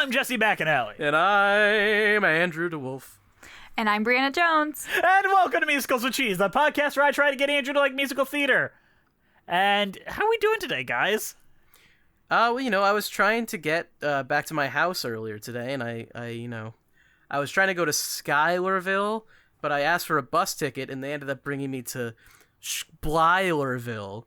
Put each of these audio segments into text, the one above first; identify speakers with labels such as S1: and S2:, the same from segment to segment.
S1: I'm Jesse McAnally.
S2: And I'm Andrew DeWolf.
S3: And I'm Brianna Jones.
S1: And welcome to Musicals with Cheese, the podcast where I try to get Andrew to like musical theater. And how are we doing today, guys?
S2: I was trying to get back to my house earlier today, and I was trying to go to Schuylerville, but I asked for a bus ticket, and they ended up bringing me to Schuylerville,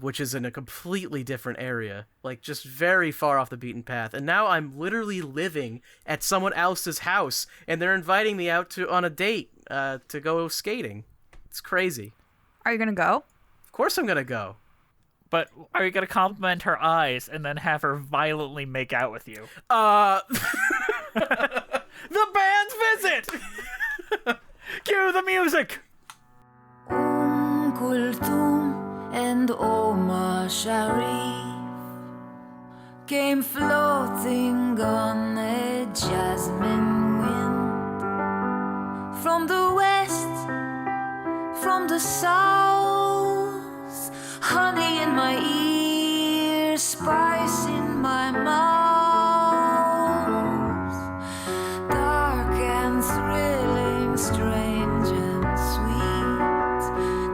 S2: which is in a completely different area, like just very far off the beaten path. And now I'm literally living at someone else's house, and they're inviting me out on a date to go skating. It's crazy.
S3: Are you going to go?
S2: Of course I'm gonna go.
S1: But are you going to compliment her eyes and then have her violently make out with you? The band's visit! Cue the music!
S4: Kulthum and Omar Sharif came floating on a jasmine wind from the west, from the south, honey in my ear, spice in my mouth, dark and thrilling, strange and sweet,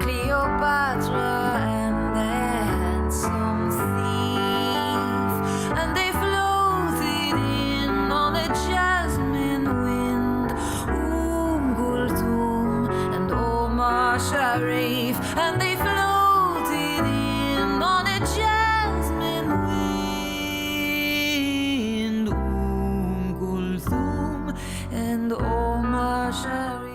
S4: Cleopatra and the handsome thief, and they floated in on a jasmine wind, Kulthum and Omar Sharif, and they floated in on a jasmine wind, Kulthum and Omar Sharif.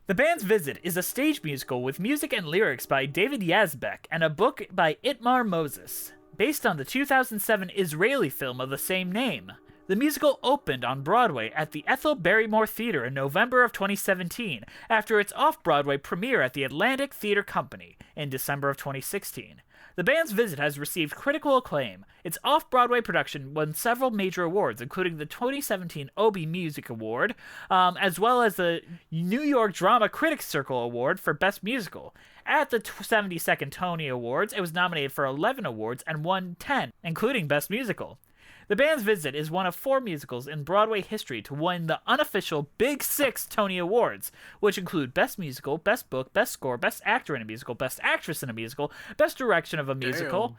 S1: The Band's Visit is a stage musical with music and lyrics by David Yazbek and a book by Itmar Moses, based on the 2007 Israeli film of the same name. The musical opened on Broadway at the Ethel Barrymore Theatre in November of 2017, after its off-Broadway premiere at the Atlantic Theatre Company in December of 2016. The Band's Visit has received critical acclaim. Its off-Broadway production won several major awards, including the 2017 Obie Music Award, as well as the New York Drama Critics Circle Award for Best Musical. At the 72nd Tony Awards, it was nominated for 11 awards and won 10, including Best Musical. The Band's Visit is one of 4 musicals in Broadway history to win the unofficial Big Six Tony Awards, which include Best Musical, Best Book, Best Score, Best Actor in a Musical, Best Actress in a Musical, Best Direction of a Musical.
S2: Damn.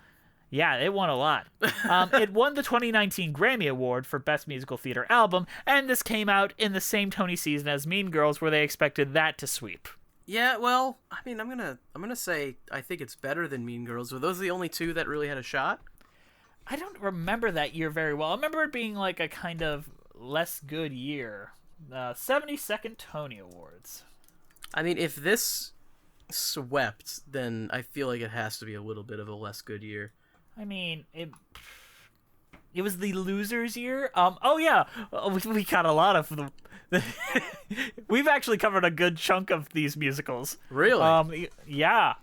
S1: Yeah, it won a lot. It won the 2019 Grammy Award for Best Musical Theater Album, and this came out in the same Tony season as Mean Girls, where they expected that to sweep.
S2: Yeah, well, I mean, I'm gonna say I think it's better than Mean Girls. Were those the only two that really had a shot?
S1: I don't remember that year very well. I remember it being like a kind of less good year. 72nd Tony Awards.
S2: I mean, if this swept, then I feel like it has to be a little bit of a less good year.
S1: I mean, it was the losers' year. Oh yeah, we got a lot of the we've actually covered a good chunk of these musicals.
S2: Really?
S1: Yeah.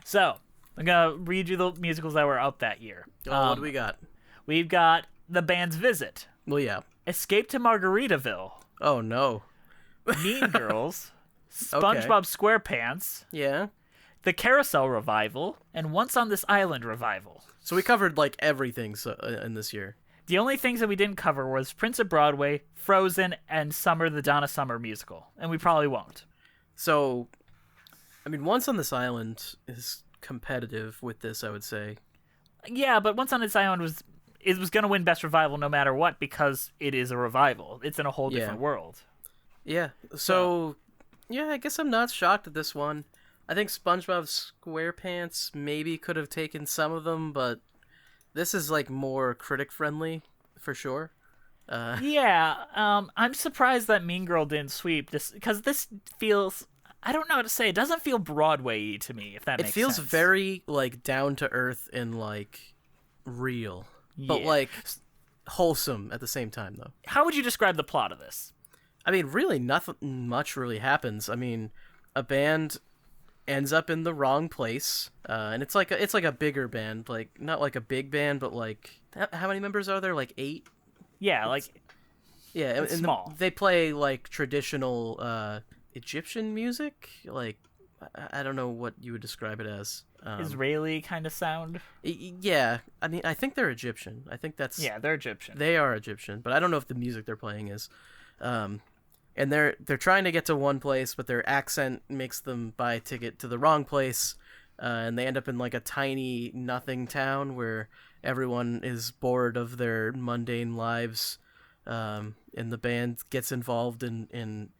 S1: So I'm gonna read you the musicals that were up that year.
S2: What do we got?
S1: We've got The Band's Visit,
S2: Well, yeah.
S1: Escape to Margaritaville,
S2: Oh no.
S1: Mean Girls, SpongeBob SquarePants,
S2: Yeah.
S1: The Carousel Revival, and Once on This Island Revival.
S2: So we covered like everything in this year.
S1: The only things that we didn't cover was Prince of Broadway, Frozen, and Summer, the Donna Summer musical, and we probably won't.
S2: So, I mean, Once on This Island is competitive with this, I would say.
S1: Yeah, but Once on This Island was going to win Best Revival no matter what because it is a revival. It's in a whole different world.
S2: Yeah. So, yeah, I guess I'm not shocked at this one. I think SpongeBob SquarePants maybe could have taken some of them, but this is like more critic friendly for sure.
S1: Yeah, I'm surprised that Mean Girl didn't sweep this because this feels, I don't know how to say, it doesn't feel Broadway-y to me, if that makes sense.
S2: It feels very like down to earth and like real, but like wholesome at the same time though.
S1: How would you describe the plot of this?
S2: I mean, really nothing much really happens. I mean, a band ends up in the wrong place, and it's like a bigger band, like not like a big band, but like how many members are there? Like 8.
S1: Yeah, like
S2: yeah,
S1: it's small.
S2: They play like traditional Egyptian music, like I don't know what you would describe it as.
S1: Israeli kind of sound.
S2: Yeah, I mean, I think they're Egyptian. I think that's...
S1: Yeah, they're Egyptian.
S2: They are Egyptian, but I don't know if the music they're playing is. And they're trying to get to one place, but their accent makes them buy a ticket to the wrong place, and they end up in like a tiny nothing town where everyone is bored of their mundane lives, and the band gets involved in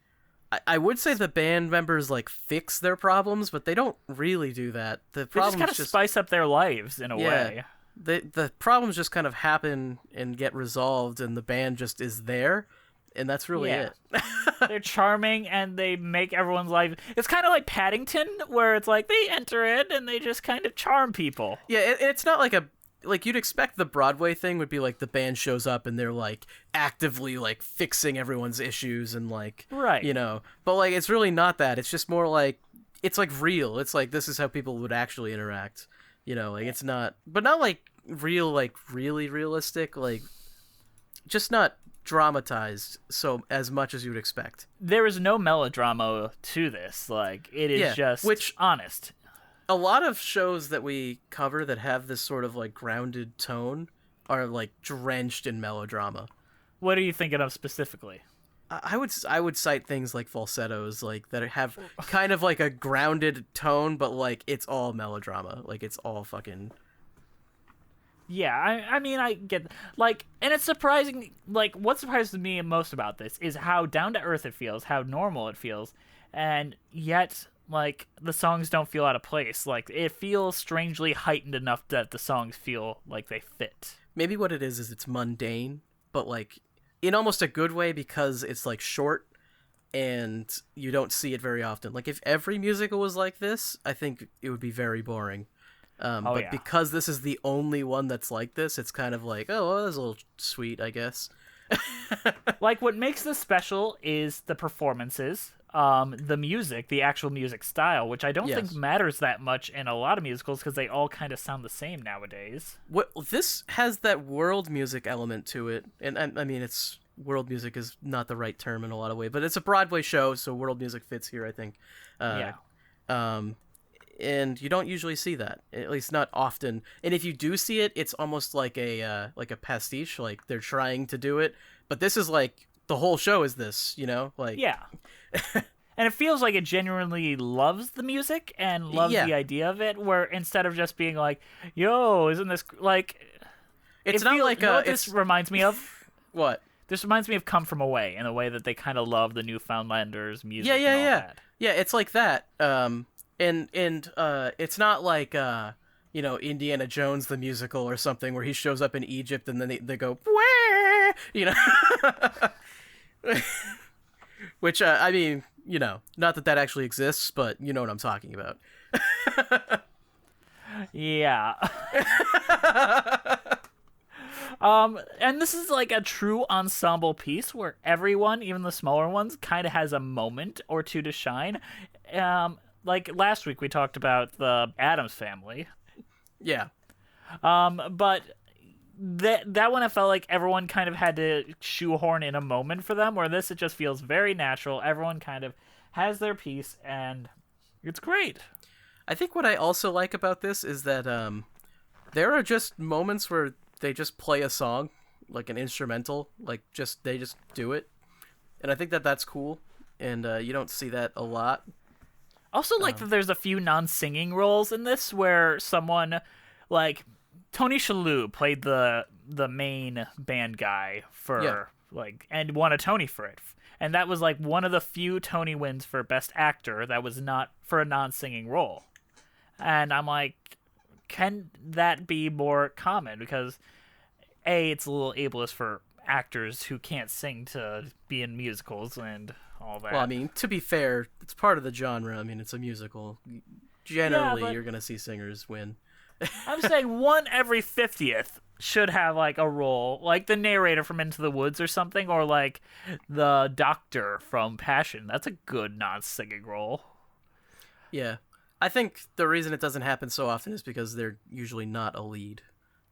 S2: I would say the band members like fix their problems, but they don't really do that. The problems
S1: just kind of spice up their lives in a way.
S2: The problems just kind of happen and get resolved, and the band just is there, and that's really it.
S1: They're charming, and they make everyone's life... It's kind of like Paddington, where it's like they enter it, and they just kind of charm people.
S2: Yeah, it's not like like you'd expect the Broadway thing would be like the band shows up and they're like actively like fixing everyone's issues and like,
S1: right,
S2: you know, but like it's really not that. It's just more like it's like real. It's like this is how people would actually interact, you know, like it's not, but not like real, like really realistic, like just not dramatized so as much as you would expect.
S1: There is no melodrama to this. Like it is just honest.
S2: A lot of shows that we cover that have this sort of like grounded tone are like drenched in melodrama.
S1: What are you thinking of specifically?
S2: I would cite things like falsettos, like that have kind of like a grounded tone, but like it's all melodrama, like it's all fucking.
S1: Yeah, I mean, I get like, and it's surprising. Like, what surprises me most about this is how down to earth it feels, how normal it feels, and yet. Like, the songs don't feel out of place. Like, it feels strangely heightened enough that the songs feel like they fit.
S2: Maybe what it is it's mundane, but, like, in almost a good way because it's, like, short and you don't see it very often. Like, if every musical was like this, I think it would be very boring. But because this is the only one that's like this, it's kind of like, oh, well, that's a little sweet, I guess.
S1: Like, what makes this special is the performances. The music, the actual music style, which I don't think matters that much in a lot of musicals because they all kind of sound the same nowadays.
S2: This has that world music element to it, and I mean, it's world music is not the right term in a lot of ways, but it's a Broadway show, so world music fits here, I think. And you don't usually see that, at least not often. And if you do see it, it's almost like a pastiche, like they're trying to do it, but this is like the whole show is this, you know, like
S1: And it feels like it genuinely loves the music and loves the idea of it, where instead of just being like, yo, isn't this like...
S2: It's not like
S1: you know what this reminds me of?
S2: What?
S1: This reminds me of Come From Away in the way that they kind of love the Newfoundlanders music and all that.
S2: Yeah, it's like that. And it's not like, you know, Indiana Jones the musical or something where he shows up in Egypt and then they go, wah! You know? Which, I mean... You know, not that actually exists, but you know what I'm talking about.
S1: Yeah. And this is like a true ensemble piece where everyone, even the smaller ones, kind of has a moment or two to shine. Like last week we talked about the Addams Family.
S2: Yeah.
S1: But that one I felt like everyone kind of had to shoehorn in a moment for them, where this it just feels very natural. Everyone kind of has their piece and it's great.
S2: I think what I also like about this is that there are just moments where they just play a song, like an instrumental, like they just do it. And I think that's cool, and you don't see that a lot.
S1: Also like that there's a few non-singing roles in this where someone like Tony Shalhoub played the main band guy for like and won a Tony for it. And that was like one of the few Tony wins for Best Actor that was not for a non-singing role. And I'm like, can that be more common? Because A, it's a little ableist for actors who can't sing to be in musicals and all that.
S2: Well, I mean, to be fair, it's part of the genre. I mean, it's a musical. Generally, you're going to see singers win.
S1: I'm saying one every 50th should have like a role, like the narrator from Into the Woods or something, or like the doctor from Passion. That's a good non-singing role.
S2: Yeah. I think the reason it doesn't happen so often is because they're usually not a lead.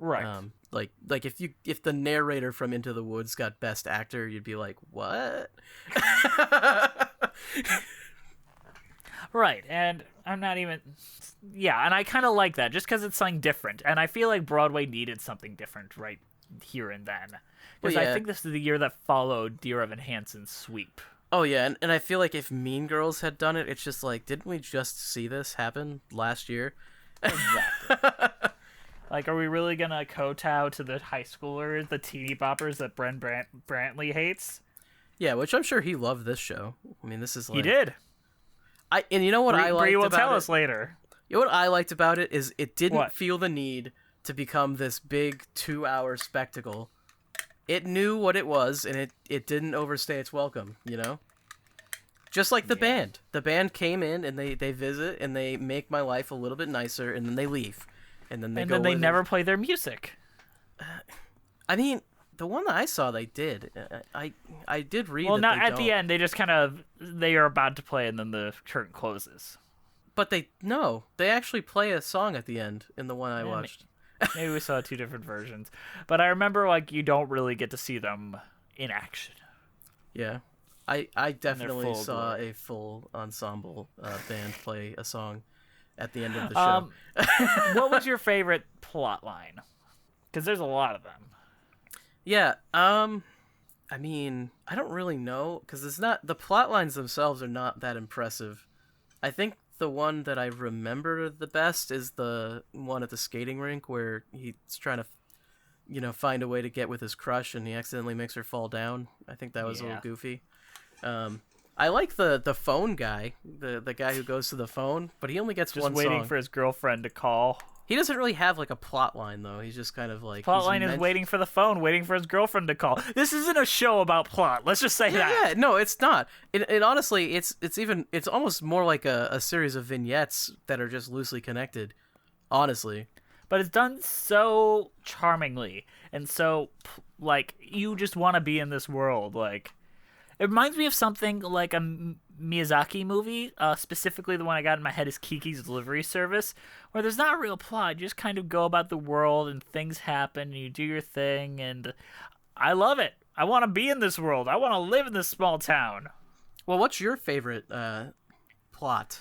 S1: Right.
S2: Like if the narrator from Into the Woods got Best Actor, you'd be like, what?
S1: Right, and I'm not even... Yeah, and I kind of like that, just because it's something different. And I feel like Broadway needed something different right here and then. Because I think this is the year that followed Dear Evan Hansen's sweep.
S2: Oh, yeah, and I feel like if Mean Girls had done it, it's just like, didn't we just see this happen last year?
S1: Exactly. Like, are we really going to kowtow to the high schoolers, the teeny boppers that Brantley hates?
S2: Yeah, which I'm sure he loved this show. I mean, this is like...
S1: He did.
S2: And you know what I liked
S1: Bree will
S2: about
S1: tell
S2: it?
S1: us later.
S2: You know what I liked about it is it didn't
S1: What?
S2: feel the need to become this big 2-hour spectacle. It knew what it was, and it didn't overstay its welcome, you know? Just like the band. The band came in, and they visit, and they make my life a little bit nicer, and then they leave. And then they
S1: never play their music.
S2: I mean, the one that I saw, they did. I did read
S1: Well,
S2: that
S1: not
S2: they
S1: at
S2: don't.
S1: the end. They just kind of... They are about to play, and then the curtain closes.
S2: But they actually play a song at the end in the one I watched.
S1: Maybe we saw two different versions. But I remember, like, you don't really get to see them in action.
S2: Yeah. I definitely
S1: full
S2: saw
S1: glory.
S2: a full ensemble band play a song at the end of the show.
S1: What was your favorite plot line? Because there's a lot of them.
S2: Yeah, I mean, I don't really know, because the plot lines themselves are not that impressive. I think the one that I remember the best is the one at the skating rink where he's trying to, find a way to get with his crush, and he accidentally makes her fall down. I think that was a little goofy. I like the phone guy, the guy who goes to the phone, but he only gets
S1: Just
S2: one
S1: waiting
S2: song.
S1: for his girlfriend to call.
S2: He doesn't really have like a plot line though. He's just kind of like
S1: Plotline is waiting for the phone, waiting for his girlfriend to call. This isn't a show about plot. Let's just say that.
S2: Yeah, no, it's not. It honestly, it's almost more like a series of vignettes that are just loosely connected. Honestly,
S1: But it's done so charmingly, and so like you just want to be in this world. Like, it reminds me of something like a Miyazaki movie. Specifically, the one I got in my head is Kiki's Delivery Service, where there's not a real plot. You just kind of go about the world, and things happen, and you do your thing, and I love it. I want to be in this world. I want to live in this small town.
S2: well, what's your favorite plot?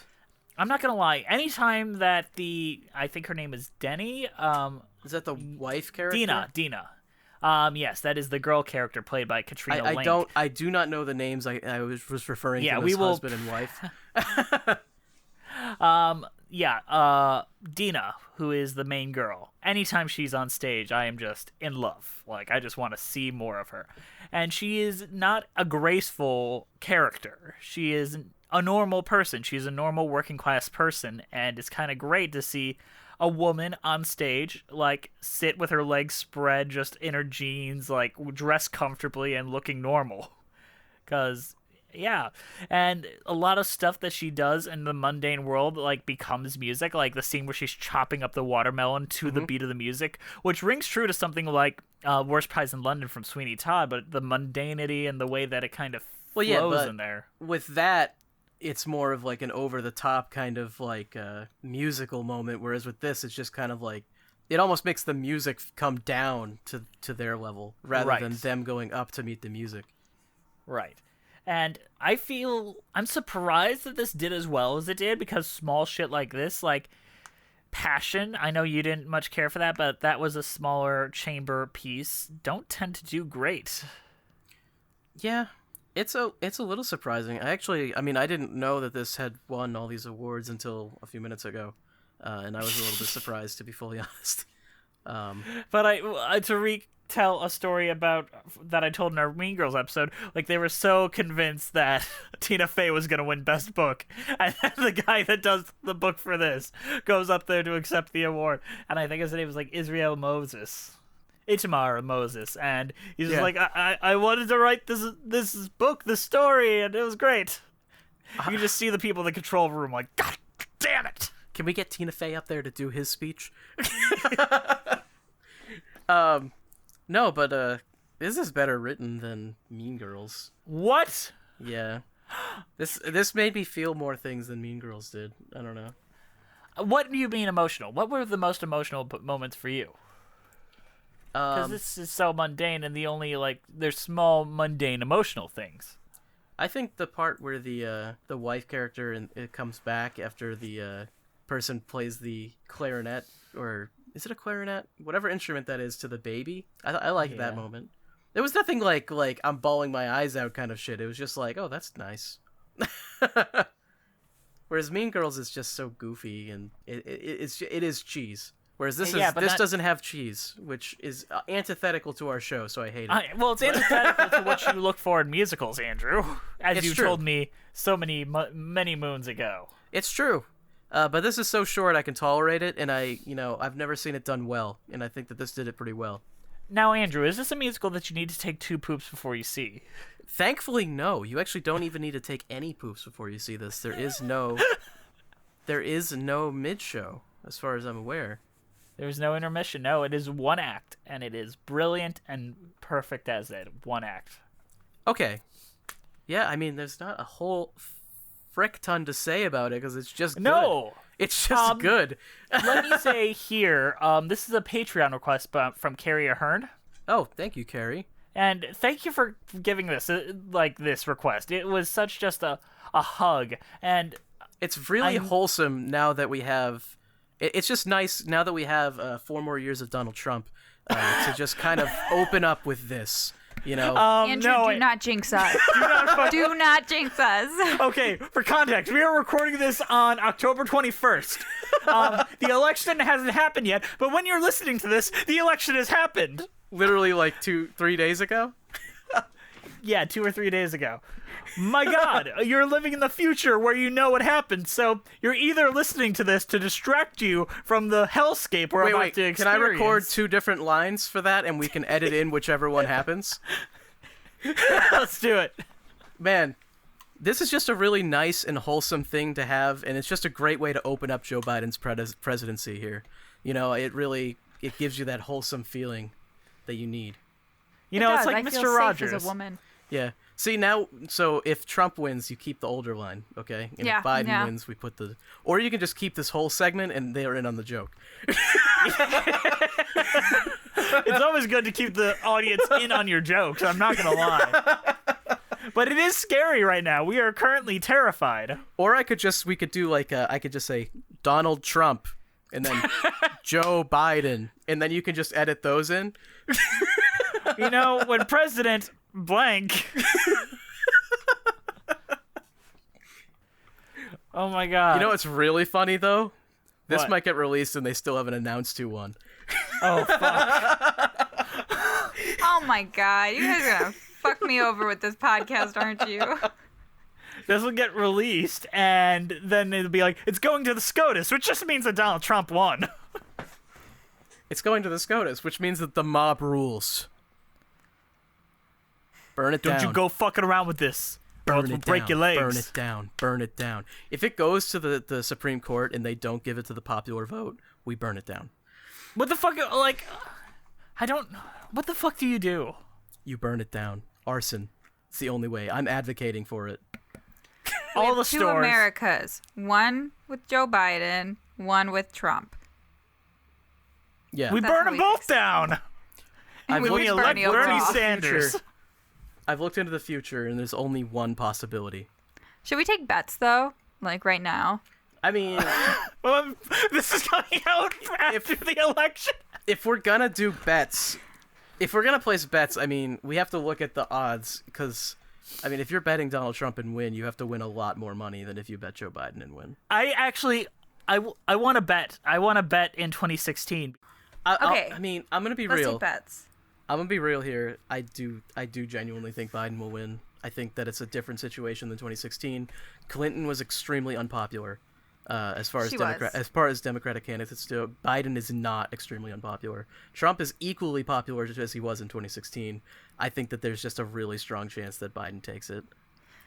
S1: I'm not gonna lie. Anytime that I think her name is Denny,
S2: Is that the wife character?
S1: Dina. Yes, that is the girl character played by Katrina Lank.
S2: I do not know the names. I was referring to
S1: we
S2: this
S1: will...
S2: husband and wife.
S1: Dina, who is the main girl. Anytime she's on stage, I am just in love. Like, I just want to see more of her. And she is not a graceful character. She is a normal person. She's a normal working class person, and it's kind of great to see a woman on stage, like, sit with her legs spread, just in her jeans, like, dressed comfortably and looking normal. Because, yeah. And a lot of stuff that she does in the mundane world, like, becomes music. Like, the scene where she's chopping up the watermelon to the beat of the music, which rings true to something like Worst Prize in London from Sweeney Todd, but the mundanity and the way that it kind of flows in there.
S2: With that, it's more of like an over-the-top kind of like musical moment, whereas with this, it's just kind of like it almost makes the music come down to their level rather than them going up to meet the music.
S1: Right. And I'm surprised that this did as well as it did, because small shit like this, like Passion, I know you didn't much care for that, but that was a smaller chamber piece, don't tend to do great.
S2: Yeah. It's a little surprising. I didn't know that this had won all these awards until a few minutes ago, and I was a little bit surprised, to be fully honest.
S1: But to retell a story about that I told in our Mean Girls episode, like, they were so convinced that Tina Fey was going to win Best Book, and then the guy that does the book for this goes up there to accept the award, and I think his name was like Israel Moses. Itamar Moses, and he's just like, I wanted to write this book, this story, and it was great. You just see the people in the control room like, God damn it!
S2: Can we get Tina Fey up there to do his speech? No, but this is better written than Mean Girls.
S1: What?
S2: Yeah. This made me feel more things than Mean Girls did. I don't know.
S1: What do you mean emotional? What were the most emotional moments for you? Because this is so mundane, and the only, like, there's small, mundane, emotional things.
S2: I think the part where the wife character it comes back after the person plays the clarinet, or is it a clarinet? Whatever instrument that is, to the baby. I like that moment. There was nothing like I'm bawling my eyes out kind of shit. It was just like, oh, that's nice. Whereas Mean Girls is just so goofy and it is cheese. Whereas this doesn't have cheese, which is antithetical to our show, so I hate it.
S1: Well, it's antithetical to what you look for in musicals, Andrew, as you told me so many moons ago.
S2: It's true, but this is so short I can tolerate it, and I've never seen it done well, and I think that this did it pretty well.
S1: Now, Andrew, is this a musical that you need to take 2 poops before you see?
S2: Thankfully, no. You actually don't even need to take any poops before you see this. There is no mid-show, as far as I'm aware.
S1: There's no intermission. No, it is one act, and it is brilliant and perfect as that one act.
S2: Okay. Yeah, I mean, there's not a whole frick ton to say about it, because it's just good.
S1: No!
S2: It's just good.
S1: Let me say here, this is a Patreon request from Carrie Ahern.
S2: Oh, thank you, Carrie.
S1: And thank you for giving this this request. It was such just a hug, and
S2: it's really wholesome now that we have. It's just nice now that we have 4 more years of Donald Trump to just kind of open up with this. You know,
S3: Andrew, do not jinx us. Do not jinx us.
S1: Okay, for context, we are recording this on October 21st. The election hasn't happened yet, but when you're listening to this, the election has happened.
S2: Literally like 2-3 days ago?
S1: Yeah, 2 or 3 days ago. My God, you're living in the future where you know what happened, so you're either listening to this to distract you from the hellscape we're about to experience.
S2: Can I record 2 different lines for that, and we can edit in whichever one happens?
S1: Let's do it.
S2: Man, this is just a really nice and wholesome thing to have, and it's just a great way to open up Joe Biden's presidency here. You know, it gives you that wholesome feeling that you need.
S1: You know, it's like
S3: I
S1: Mr.
S3: feel
S1: Rogers.
S3: safe as a woman.
S2: Yeah. See, now, so if Trump wins, you keep the older line, okay? And if Biden wins, we put the... Or you can just keep this whole segment, and they're in on the joke.
S1: It's always good to keep the audience in on your jokes, I'm not gonna lie. But it is scary right now. We are currently terrified.
S2: Or we could do like, I could just say, Donald Trump, and then Joe Biden, and then you can just edit those in.
S1: You know, when President blank... Oh my God.
S2: You know what's really funny, though? This
S1: What?
S2: might get released and they still haven't announced who won.
S1: Oh, fuck.
S3: Oh my God, you guys are gonna fuck me over with this podcast, aren't you?
S1: This will get released, and then it'll be like, it's going to the SCOTUS, which just means that Donald Trump won.
S2: It's going to the SCOTUS, which means that the mob rules. Burn it down.
S1: Don't you go fucking around with this.
S2: Burn
S1: We'll
S2: it
S1: break
S2: down.
S1: your legs.
S2: Burn it down. Burn it down. If it goes to the Supreme Court and they don't give it to the popular vote, we burn it down.
S1: What the fuck, like, what the fuck do you do?
S2: You burn it down. Arson. It's the only way. I'm advocating for it.
S1: All the
S3: 2
S1: stores.
S3: Americas. One with Joe Biden, one with Trump.
S2: Yeah.
S1: We
S3: That's
S1: burn
S3: how
S1: them
S3: we
S1: both
S3: fix it.
S1: down.
S3: We
S1: We
S3: wish
S1: elect
S3: Bernie
S1: Bernie
S3: overall.
S1: Sanders.
S2: I've looked into the future, and there's only one possibility.
S3: Should we take bets though? Like right now?
S2: I mean,
S1: Well, this is coming out after the election.
S2: if we're gonna do bets, if we're gonna place bets, I mean, we have to look at the odds, because, I mean, if you're betting Donald Trump and win, you have to win a lot more money than if you bet Joe Biden and win.
S1: I want to bet. I want to bet in 2016.
S3: Okay.
S2: I mean, I'm gonna be
S3: Let's
S2: real.
S3: take bets.
S2: I'm gonna be real here. I do genuinely think Biden will win. I think that it's a different situation than 2016. Clinton was extremely unpopular, as far as Democratic candidates do. Biden is not extremely unpopular. Trump is equally popular as he was in 2016. I think that there's just a really strong chance that Biden takes it.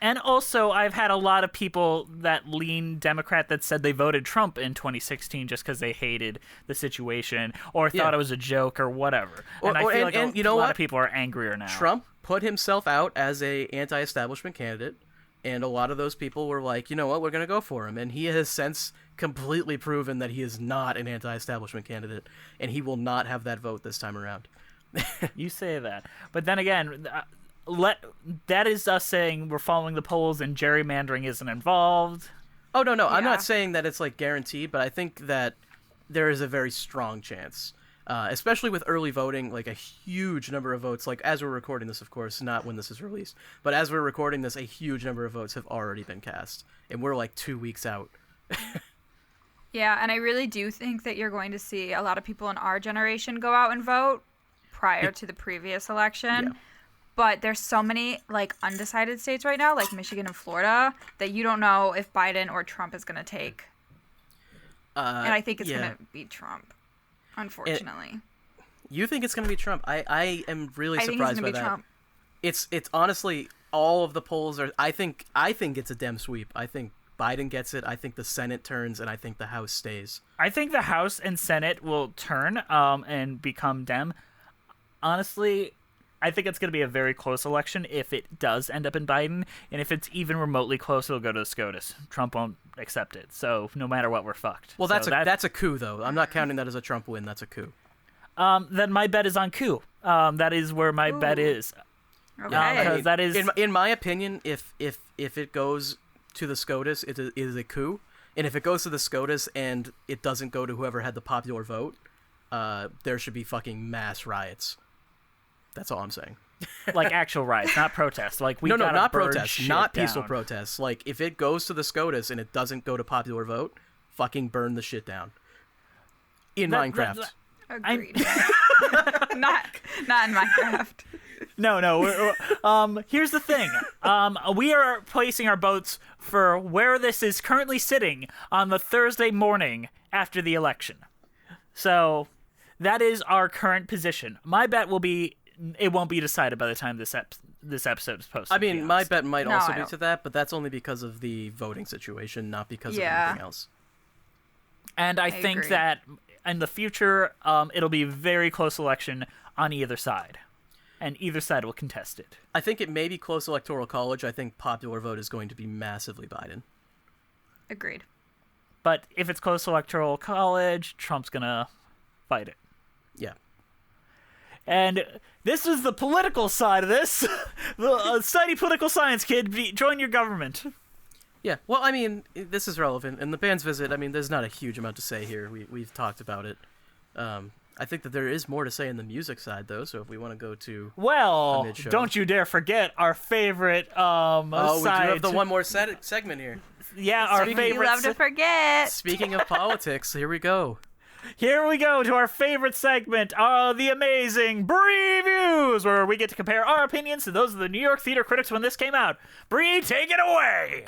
S1: And also, I've had a lot of people that lean Democrat that said they voted Trump in 2016 just because they hated the situation or thought it was a joke or whatever. And I feel like a lot of people are angrier now.
S2: Trump put himself out as a anti-establishment candidate, and a lot of those people were like, you know what, we're going to go for him. And he has since completely proven that he is not an anti-establishment candidate, and he will not have that vote this time around.
S1: You say that. But then again, that is us saying we're following the polls and gerrymandering isn't involved.
S2: Oh, no. I'm
S3: Yeah.
S2: not saying that it's, like, guaranteed, but I think that there is a very strong chance, especially with early voting, like, a huge number of votes. Like, as we're recording this, of course, not when this is released, but as we're recording this, a huge number of votes have already been cast, and we're, like, 2 weeks out.
S3: Yeah, and I really do think that you're going to see a lot of people in our generation go out and vote prior to the previous election.
S2: Yeah.
S3: But there's so many like undecided states right now, like Michigan and Florida, that you don't know if Biden or Trump is going to take. And I think it's
S2: yeah.
S3: going to be Trump, unfortunately.
S2: You think it's going to be Trump? I am really
S3: I think it's
S2: surprised
S3: going
S2: by
S3: to be
S2: that.
S3: Trump.
S2: It's honestly, all of the polls are. I think it's a Dem sweep. I think Biden gets it. I think the Senate turns, and I think the House stays.
S1: I think the House and Senate will turn and become Dem. Honestly, I think it's going to be a very close election if it does end up in Biden, and if it's even remotely close, it'll go to the SCOTUS. Trump won't accept it, so no matter what, we're fucked.
S2: Well,
S1: So
S2: that's a coup, though. I'm not counting that as a Trump win. That's a coup.
S1: Then my bet is on coup. That is where my bet is.
S3: Okay.
S1: Because that is
S2: In my opinion, if it goes to the SCOTUS, it is a coup. And if it goes to the SCOTUS and it doesn't go to whoever had the popular vote, there should be fucking mass riots. That's all I'm saying.
S1: like actual riots, not protests. Like we
S2: No,
S1: gotta
S2: not
S1: burn
S2: protests,
S1: shit
S2: not peaceful
S1: down.
S2: protests. Like, if it goes to the SCOTUS and it doesn't go to popular vote, fucking burn the shit down. In Minecraft.
S3: Agreed. not in Minecraft.
S1: No. Here's the thing. We are placing our votes for where this is currently sitting on the Thursday morning after the election. So that is our current position. My bet will be it won't be decided by the time this episode is posted.
S2: I mean, my bet might
S3: No,
S2: also
S3: I
S2: be
S3: don't.
S2: to that, but that's only because of the voting situation, not because of
S3: Yeah.
S2: anything else.
S1: And I think
S3: agree.
S1: that in the future, it'll be a very close election on either side. And either side will contest it.
S2: I think it may be close electoral college. I think popular vote is going to be massively Biden.
S3: Agreed.
S1: But if it's close electoral college, Trump's gonna fight it.
S2: Yeah.
S1: And this is the political side of this. The study political science, kid. Join your government.
S2: Yeah, well, I mean, this is relevant. In the band's visit, I mean, there's not a huge amount to say here. We've talked about it. I think that there is more to say in the music side, though, so if we want to go to...
S1: Well,
S2: mid-show.
S1: don't you dare forget our favorite
S2: Oh, we do
S1: side.
S2: have the one more segment here.
S1: Yeah, our
S3: You
S1: favorite...
S3: love to forget.
S2: Speaking of politics, here we go.
S1: Here we go to our favorite segment, the amazing Bree-Views, where we get to compare our opinions to those of the New York theater critics when this came out. Bree, take it away!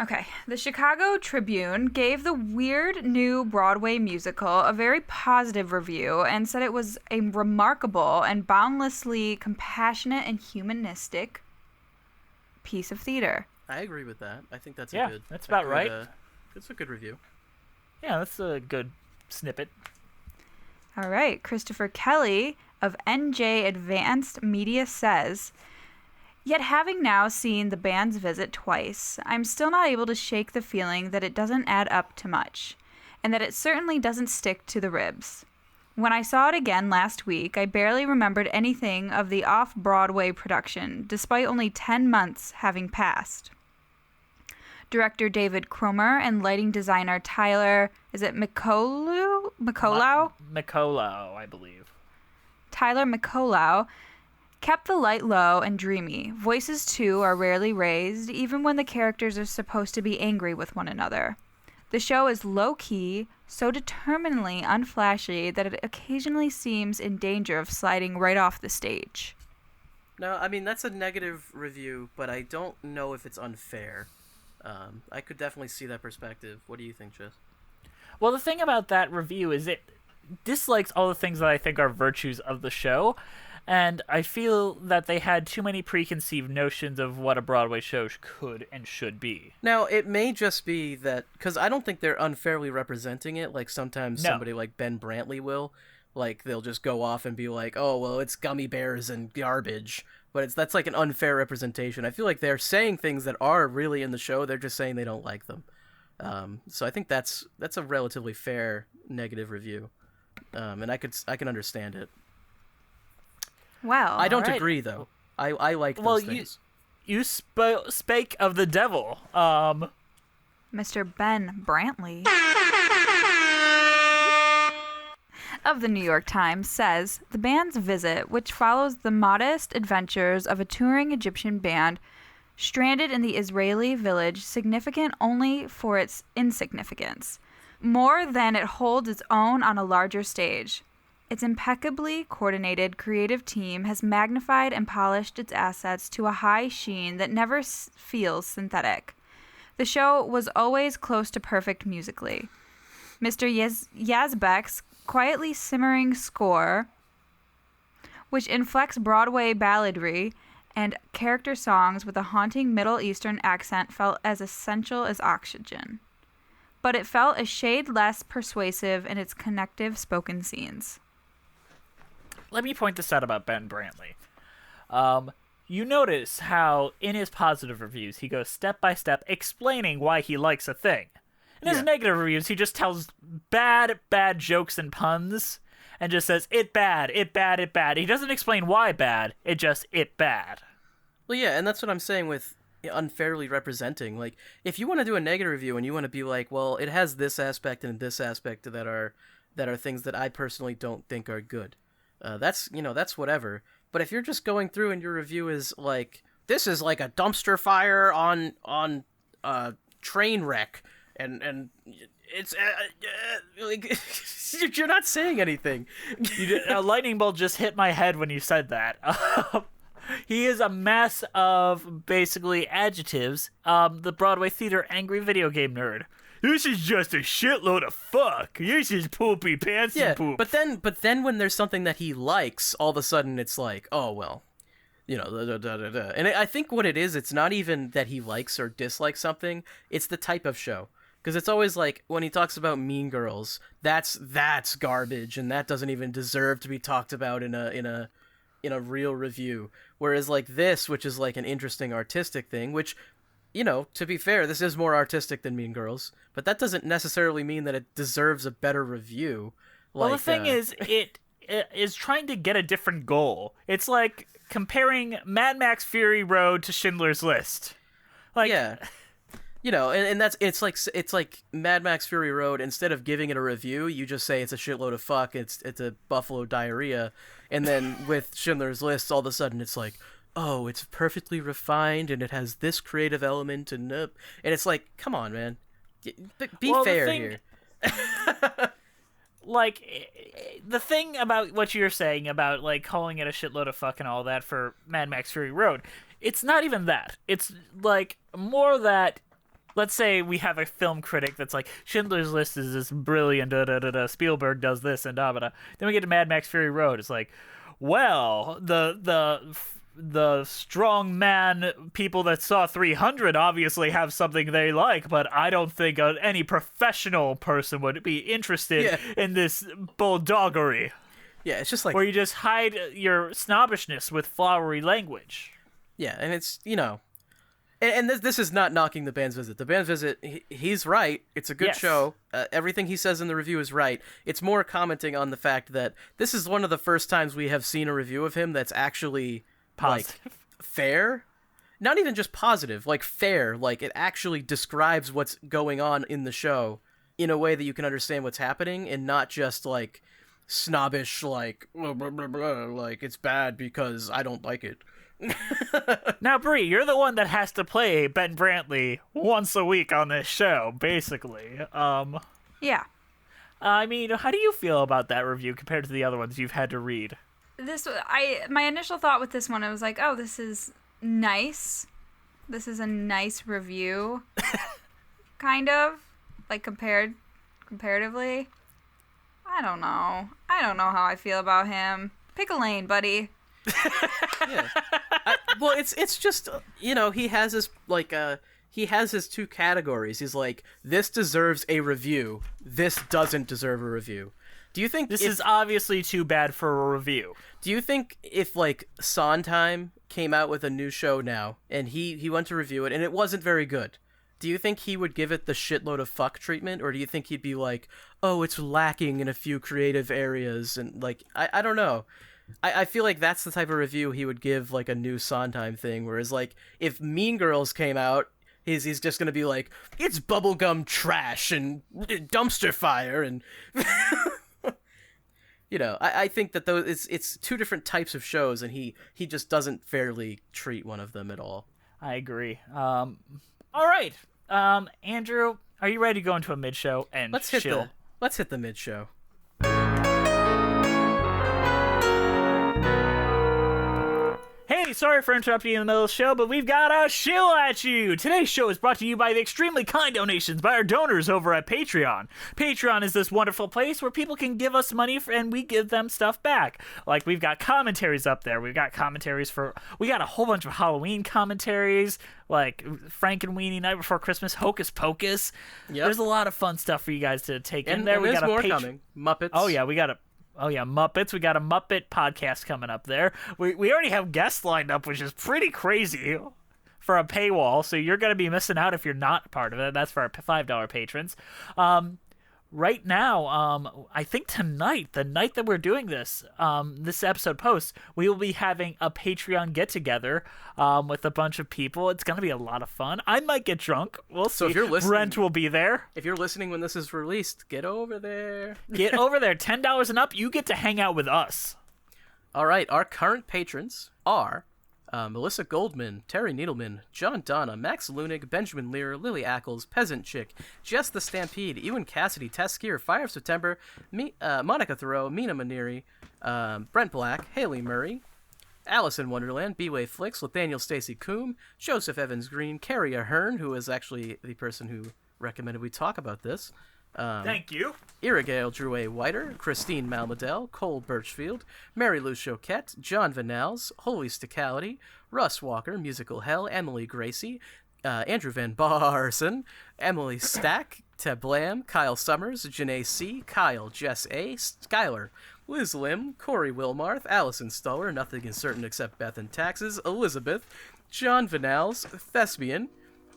S3: Okay, the Chicago Tribune gave the weird new Broadway musical a very positive review and said it was a remarkable and boundlessly compassionate and humanistic piece of theater.
S2: I agree with that. I think that's
S1: Yeah,
S2: a good...
S1: that's about right.
S2: It's a good review.
S1: Yeah, that's a good snippet.
S3: All right, Christopher Kelly of NJ Advanced Media says, yet having now seen the band's visit twice, I'm still not able to shake the feeling that it doesn't add up to much, and that it certainly doesn't stick to the ribs. When I saw it again last week, I barely remembered anything of the off-Broadway production, despite only 10 months having passed. Director David Cromer and lighting designer Tyler, is it Mikolau?
S1: Mikolau, I believe.
S3: Tyler Mikolau kept the light low and dreamy. Voices, too, are rarely raised, even when the characters are supposed to be angry with one another. The show is low-key, so determinedly unflashy that it occasionally seems in danger of sliding right off the stage.
S2: No, I mean, that's a negative review, but I don't know if it's unfair. I could definitely see that perspective. What do you think, Jess?
S1: Well, the thing about that review is it dislikes all the things that I think are virtues of the show, and I feel that they had too many preconceived notions of what a Broadway show could and should be.
S2: Now, it may just be that, because I don't think they're unfairly representing it, like sometimes
S1: No.
S2: somebody like Ben Brantley will. Like, they'll just go off and be like, oh, well, it's gummy bears and garbage. But that's like an unfair representation. I feel like they're saying things that are really in the show, they're just saying they don't like them. So I think that's a relatively fair negative review. And I can understand it.
S3: Well,
S2: I don't
S1: alright.
S2: agree though. I like those things.
S1: You spake of the devil.
S3: Mr. Ben Brantley of the New York Times says the band's visit, which follows the modest adventures of a touring Egyptian band stranded in the Israeli village, significant only for its insignificance, more than it holds its own on a larger stage. Its impeccably coordinated creative team has magnified and polished its assets to a high sheen that never feels synthetic. The show was always close to perfect musically. Mr. Yazbek's quietly simmering score, which inflects Broadway balladry and character songs with a haunting Middle Eastern accent, felt as essential as oxygen. But it felt a shade less persuasive in its connective spoken scenes.
S1: Let me point this out about Ben Brantley. You notice how in his positive reviews he goes step by step explaining why he likes a thing. In his negative reviews, he just tells bad jokes and puns and just says, it bad. He doesn't explain why bad, it just, it bad.
S2: Well, yeah, and that's what I'm saying with unfairly representing. Like, if you want to do a negative review and you want to be like, well, it has this aspect and this aspect that are things that I personally don't think are good. That's whatever. But if you're just going through and your review is like, this is like a dumpster fire on train wreck, and it's like you're not saying anything.
S1: A lightning bolt just hit my head when you said that. He is a mess of basically adjectives. The Broadway theater angry video game nerd. This is just a shitload of fuck. This is poopy pants and poop.
S2: But then when there's something that he likes, all of a sudden it's like, oh well, you know, da, da, da, da. And I think what it is, it's not even that he likes or dislikes something. It's the type of show. Because it's always like when he talks about Mean Girls, that's garbage, and that doesn't even deserve to be talked about in a real review. Whereas like this, which is like an interesting artistic thing, which, you know, to be fair, this is more artistic than Mean Girls, but that doesn't necessarily mean that it deserves a better review.
S1: Well, the thing is, it is trying to get a different goal. It's like comparing Mad Max Fury Road to Schindler's List. Like,
S2: yeah. You know, and it's like Mad Max Fury Road. Instead of giving it a review, you just say it's a shitload of fuck. It's a buffalo diarrhea, and then with Schindler's List, all of a sudden it's like, oh, it's perfectly refined and it has this creative element and it's like, come on, man, be fair here.
S1: Like, the thing about what you're saying about like calling it a shitload of fuck and all that for Mad Max Fury Road, it's not even that. It's like more that. Let's say we have a film critic that's like, Schindler's List is this brilliant, Spielberg does this, and da-da-da. Then we get to Mad Max Fury Road. It's like, well, the strong man people that saw 300 obviously have something they like, but I don't think any professional person would be interested in this bulldoggery.
S2: Yeah, it's just like...
S1: where you just hide your snobbishness with flowery language.
S2: Yeah, and it's, you know... And this is not knocking the band's visit. The band's visit, he's right. It's a good show. Everything he says in the review is right. It's more commenting on the fact that this is one of the first times we have seen a review of him that's actually
S1: positive.
S2: Like, fair. Not even just positive, like fair. Like it actually describes what's going on in the show in a way that you can understand what's happening, and not just like snobbish, like blah, blah, blah, blah, like it's bad because I don't like it.
S1: Now, Bree, you're the one that has to play Ben Brantley once a week on this show, basically.
S3: Yeah.
S1: I mean, how do you feel about that review compared to the other ones you've had to read?
S3: My initial thought with this one, I was like, oh, this is nice. This is a nice review, kind of, like comparatively. I don't know how I feel about him. Pick a lane, buddy.
S2: Yeah. Well, it's just, you know, he has his he has his two categories. He's like, this deserves a review. This doesn't deserve a review. Do you think
S1: this is obviously too bad for a review?
S2: Do you think if like Sondheim came out with a new show now and he went to review it and it wasn't very good, do you think he would give it the shitload of fuck treatment, or do you think he'd be like, oh, it's lacking in a few creative areas, and like I don't know. I feel like that's the type of review he would give like a new Sondheim thing, whereas like if Mean Girls came out, he's just gonna be like, it's bubblegum trash and dumpster fire and you know, I think that those it's two different types of shows, and he just doesn't fairly treat one of them at all.
S1: I agree. All right, Andrew, are you ready to go into a mid show and
S2: Let's hit the mid show.
S1: Hey, sorry for interrupting you in the middle of the show, but we've got a shill at you! Today's show is brought to you by the extremely kind donations by our donors over at Patreon. Patreon is this wonderful place where people can give us money and we give them stuff back. Like, we've got commentaries up there. We got a whole bunch of Halloween commentaries, like Frankenweenie, Night Before Christmas, Hocus Pocus.
S2: Yep.
S1: There's a lot of fun stuff for you guys to take in there.
S2: And there's more coming. Muppets.
S1: Oh yeah, Muppets. We got a Muppet podcast coming up there. We already have guests lined up, which is pretty crazy for a paywall. So you're going to be missing out if you're not part of it. That's for our $5 patrons. Right now, I think tonight, the night that we're doing this, this episode posts, we will be having a Patreon get-together with a bunch of people. It's going to be a lot of fun. I might get drunk. We'll see.
S2: So if you're listening,
S1: Brent will be there.
S2: If you're listening when this is released, get over there.
S1: Get over there. $10 and up, you get to hang out with us.
S2: All right, our current patrons are Melissa Goldman, Terry Needleman, John Donna, Max Lunig, Benjamin Lear, Lily Ackles, Peasant Chick, Jess the Stampede, Ewan Cassidy, Tess Skier, Fire of September, Monica Thoreau, Mina Maniri, Brent Black, Haley Murray, Alice in Wonderland, B-Way Flicks, Nathaniel Stacy Coombe, Joseph Evans Green, Carrie Ahern, who is actually the person who recommended we talk about this.
S1: Thank you.
S2: Irigale Drew A. Whiter, Christine Malmadel, Cole Birchfield, Mary Lou Choquette, John Vanals, Holy Sticality, Russ Walker, Musical Hell, Emily Gracie, Andrew Van Barson, Emily Stack, Teb Lamb, Kyle Summers, Janae C., Kyle, Jess A., Skylar, Liz Lim, Corey Wilmarth, Allison Stoller, Nothing is Certain Except Beth and Taxes, Elizabeth, John Vanals, Thespian,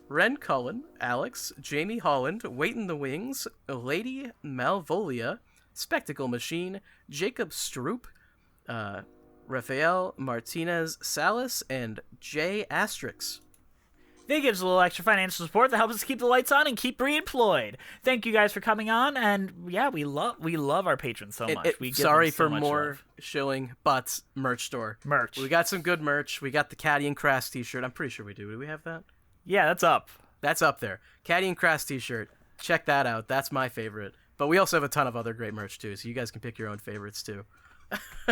S2: Ren Cullen, Alex, Jamie Holland, Wait in the Wings, Lady Malvolia, Spectacle Machine, Jacob Stroop, Rafael Martinez Salas, and Jay Asterix.
S1: They give us a little extra financial support that helps us keep the lights on and keep reemployed. Thank you guys for coming on, and yeah, we love our patrons so much. We give
S2: sorry
S1: them so
S2: for
S1: much
S2: more
S1: love.
S2: shilling, but merch store.
S1: Merch.
S2: We got some good merch. We got the Caddy and Crass t-shirt. I'm pretty sure we do. Do we have that?
S1: Yeah, that's up.
S2: That's up there. Caddy and Crass t-shirt. Check that out. That's my favorite. But we also have a ton of other great merch too, so you guys can pick your own favorites too.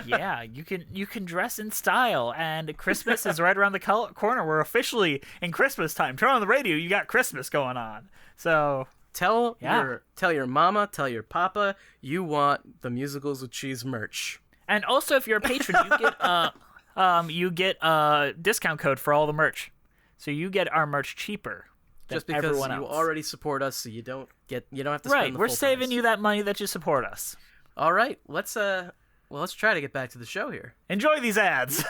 S1: Yeah, you can dress in style, and Christmas is right around the corner. We're officially in Christmas time. Turn on the radio, you got Christmas going on. So
S2: tell your mama, tell your papa you want the Musicals with Cheese merch.
S1: And also, if you're a patron, you get a discount code for all the merch, so you get our merch cheaper.
S2: Just because
S1: everyone
S2: you
S1: else.
S2: already support us, so you don't have to spend the
S1: right.
S2: full
S1: We're saving
S2: price.
S1: you that money that you support us.
S2: All right, let's try to get back to the show here.
S1: Enjoy these ads.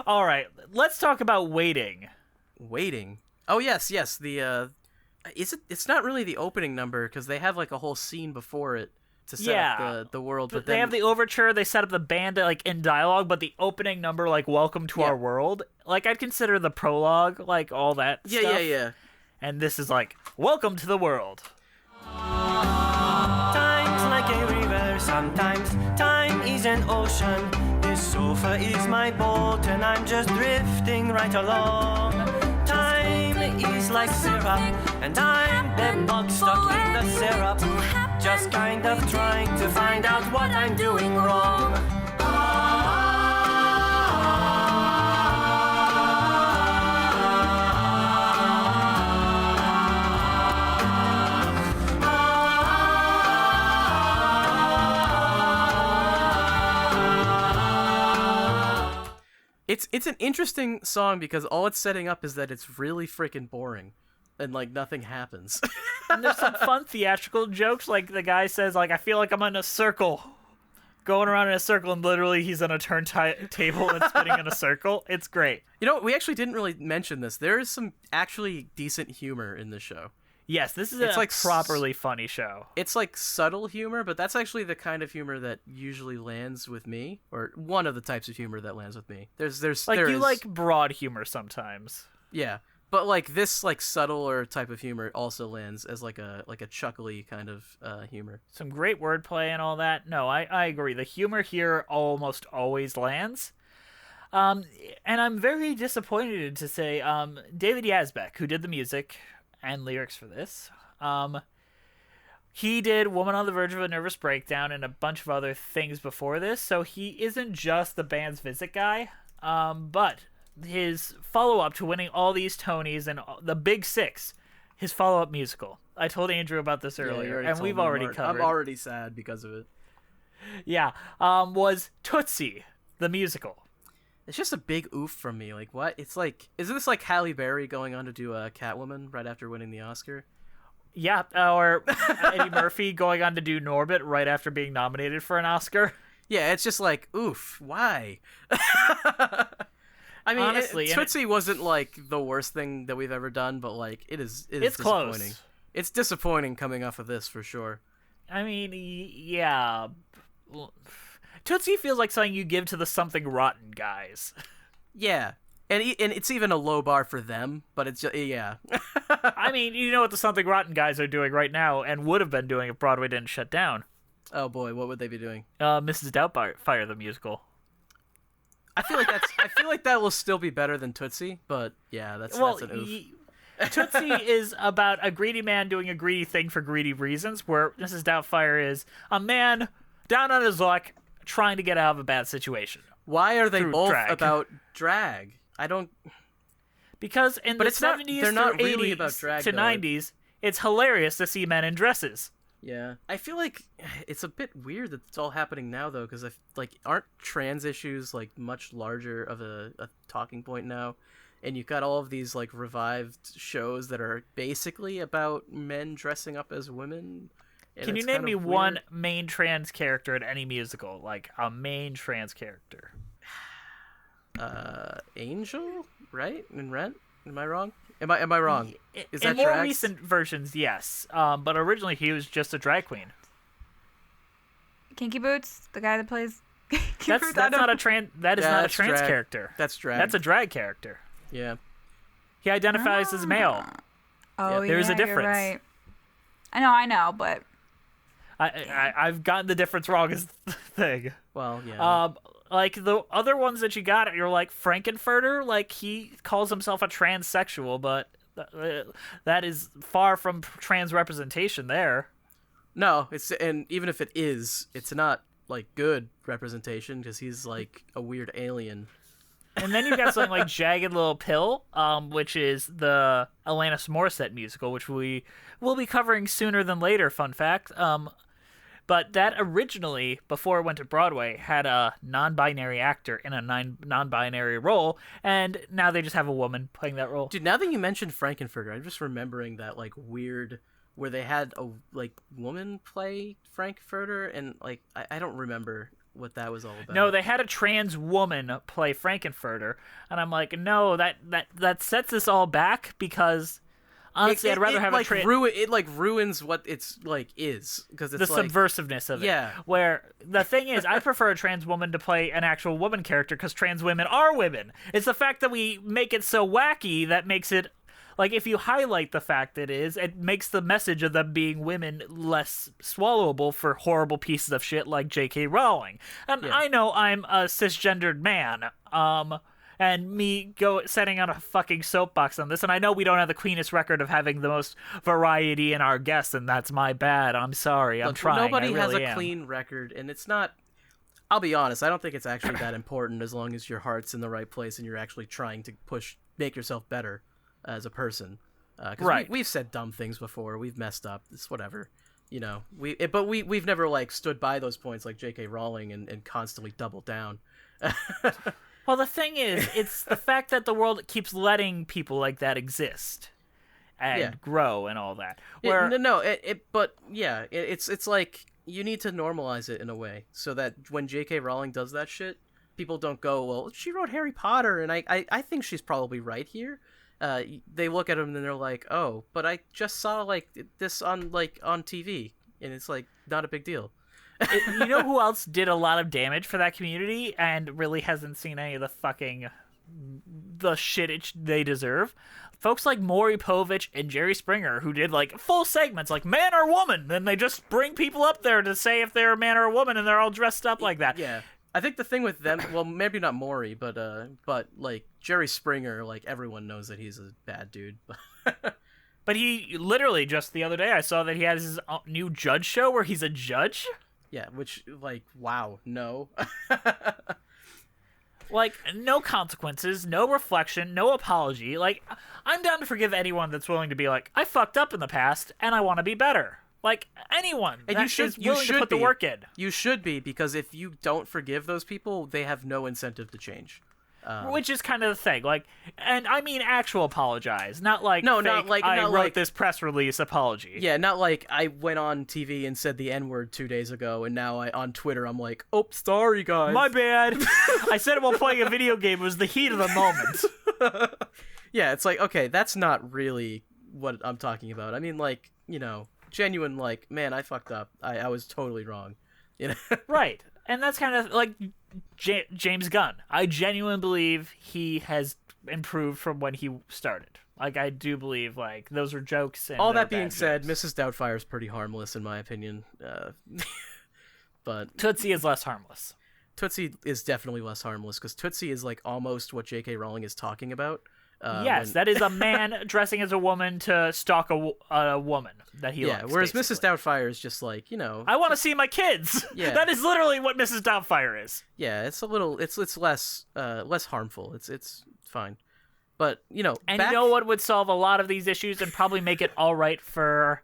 S1: All right, let's talk about waiting.
S2: Waiting. Oh yes. The it's not really the opening number because they have like a whole scene before it to set up the world. But
S1: they have the overture. They set up the band like in dialogue, but the opening number, like "Welcome to Our World," like I'd consider the prologue, like all that.
S2: Yeah.
S1: And this is like "Welcome to the World."
S5: Time's like a river, sometimes time is an ocean. This sofa is my boat and I'm just drifting right along. Time is like syrup and I'm the bug stuck in the syrup. Just kind of trying to find out what I'm doing wrong.
S2: It's an interesting song because all it's setting up is that it's really freaking boring, and like nothing happens.
S1: And there's some fun theatrical jokes, like the guy says, like, "I feel like I'm in a circle, going around in a circle," and literally he's on a turntable and spinning in a circle. It's great.
S2: You know, we actually didn't really mention this. There is some actually decent humor in this show.
S1: Yes, this is
S2: It's
S1: a
S2: like
S1: properly funny show.
S2: It's like subtle humor, but that's actually the kind of humor that usually lands with me, or one of the types of humor that lands with me.
S1: You like broad humor sometimes.
S2: Yeah, but like this like subtler type of humor also lands as like a chuckly kind of humor.
S1: Some great wordplay and all that. No, I agree. The humor here almost always lands. And I'm very disappointed to say David Yazbek, who did the music and lyrics for this, he did Woman on the Verge of a Nervous Breakdown and a bunch of other things before this, so he isn't just the band's visit guy, but his follow-up to winning all these Tonys and the Big Six, his follow-up musical. I told Andrew about this earlier, and we've already covered.
S2: I'm already sad because of it.
S1: Yeah, was Tootsie, the musical.
S2: It's just a big oof from me. Like, what? It's like, is this like Halle Berry going on to do a Catwoman right after winning the Oscar?
S1: Yeah, or Eddie Murphy going on to do Norbit right after being nominated for an Oscar.
S2: Yeah, it's just like, oof, why? I mean,
S1: honestly,
S2: Tootsie wasn't like the worst thing that we've ever done, but like, it's disappointing.
S1: Close.
S2: It's disappointing coming off of this for sure.
S1: I mean, yeah. Tootsie feels like something you give to the Something Rotten guys.
S2: Yeah, and it's even a low bar for them, but it's just, yeah.
S1: I mean, you know what the Something Rotten guys are doing right now, and would have been doing if Broadway didn't shut down.
S2: Oh boy, what would they be doing?
S1: Mrs. Doubtfire the musical.
S2: I feel like that will still be better than Tootsie, but yeah, that's an oof.
S1: Tootsie is about a greedy man doing a greedy thing for greedy reasons, where Mrs. Doubtfire is a man down on his luck trying to get out of a bad situation.
S2: Why are they both
S1: drag.
S2: about drag? I don't...
S1: Because in the 70s
S2: they're not
S1: through
S2: really
S1: 80s
S2: about drag,
S1: to
S2: though.
S1: 90s, it's hilarious to see men in dresses.
S2: Yeah. I feel like it's a bit weird that it's all happening now, though, because aren't trans issues like much larger of a talking point now? And you've got all of these like revived shows that are basically about men dressing up as women.
S1: Can you name me one main trans character in any musical? Like, a main trans character.
S2: Angel? Right? In Rent? Am I wrong? Am I wrong? Is that
S1: in more
S2: Drax?
S1: recent versions, yes. But originally he was just a drag queen.
S3: Kinky Boots, the guy that plays Kinky
S1: That's
S3: Boots.
S1: not a trans. That is not a trans
S2: drag.
S1: character.
S2: That's drag.
S1: That's a drag character.
S2: Yeah.
S1: He identifies as male.
S3: Oh,
S1: Yeah, there's a
S3: you're
S1: difference.
S3: right. I know, but
S1: I've gotten the difference wrong as the thing.
S2: Well, yeah.
S1: Like the other ones that you got, you're like Frankenfurter. Like he calls himself a transsexual, but that is far from trans representation there.
S2: No, and even if it is, it's not like good representation because he's like a weird alien.
S1: And then you've got something like Jagged Little Pill, which is the Alanis Morissette musical, which we will be covering sooner than later, fun fact. But that originally, before it went to Broadway, had a non-binary actor in a non-binary role, and now they just have a woman playing that role.
S2: Dude, now that you mentioned Frankenfurter, I'm just remembering that like weird where they had a like woman play Frankfurter, and like I don't remember what that was all about.
S1: No, they had a trans woman play Frankenfurter, and I'm like, no, that sets this all back because honestly, I'd rather have
S2: like
S1: a
S2: it like ruins what it's like is because it's
S1: the
S2: like,
S1: subversiveness of it.
S2: Yeah.
S1: Where the thing is, I prefer a trans woman to play an actual woman character because trans women are women. It's the fact that we make it so wacky that makes it. Like, if you highlight the fact that it makes the message of them being women less swallowable for horrible pieces of shit like J.K. Rowling. And
S2: Yeah.
S1: I know I'm a cisgendered man, and me setting on a fucking soapbox on this, and I know we don't have the cleanest record of having the most variety in our guests, and that's my bad. I'm sorry. I'm
S2: Look,
S1: trying.
S2: Nobody
S1: I
S2: has
S1: really
S2: a
S1: am.
S2: clean record, and it's not... I'll be honest, I don't think it's actually that important as long as your heart's in the right place and you're actually trying to make yourself better as a person. Because
S1: Right.
S2: we've said dumb things before, we've messed up, it's whatever. You know, but we've never like stood by those points like J.K. Rowling and constantly doubled down.
S1: Well, the thing is, it's the fact that the world keeps letting people like that exist and grow and all that. Where
S2: It's like you need to normalize it in a way so that when J.K. Rowling does that shit, people don't go, well, she wrote Harry Potter, and I think she's probably right here. they look at him and they're like, oh, but I just saw like this on TV, and it's like not a big deal.
S1: You know who else did a lot of damage for that community and really hasn't seen any of the shit they deserve? Folks like Maury Povich and Jerry Springer, who did like full segments like man or woman, then they just bring people up there to say if they're a man or a woman, and they're all dressed up like that.
S2: Yeah. I think the thing with them, well, maybe not Maury, but like Jerry Springer, like everyone knows that he's a bad dude.
S1: But he literally just the other day I saw that he has his new judge show where he's a judge.
S2: Yeah, which like wow, no.
S1: Like no consequences, no reflection, no apology. Like I'm down to forgive anyone that's willing to be like I fucked up in the past and I want to be better. Like anyone,
S2: and
S1: you should to put the work in.
S2: You should be, because if you don't forgive those people, they have no incentive to change.
S1: Which is kind of the thing, like, and I mean actual apologize, not like
S2: not like
S1: I
S2: not
S1: wrote
S2: like,
S1: this press release apology.
S2: Yeah, not like I went on TV and said the N-word 2 days ago, and now on Twitter I'm like, oh, sorry guys,
S1: my bad. I said it while playing a video game. It was the heat of the moment.
S2: Yeah, it's like, okay, that's not really what I'm talking about. I mean, like, genuine, like, man, I fucked up. I was totally wrong.
S1: Right. And that's kind of like James Gunn. I genuinely believe he has improved from when he started. Like, I do believe, like, those are jokes. And
S2: all that being said,
S1: jokes.
S2: Mrs. Doubtfire is pretty harmless, in my opinion. But
S1: Tootsie is less harmless.
S2: Tootsie is definitely less harmless, because Tootsie is, like, almost what J.K. Rowling is talking about.
S1: Yes, that is a man dressing as a woman to stalk a woman that he likes.
S2: Yeah, whereas
S1: basically.
S2: Mrs. Doubtfire is just like,
S1: I want to see my kids.
S2: Yeah.
S1: That is literally what Mrs. Doubtfire is.
S2: Yeah, it's a little, it's less harmful. It's fine. But,
S1: And you know what would solve a lot of these issues and probably make it all right for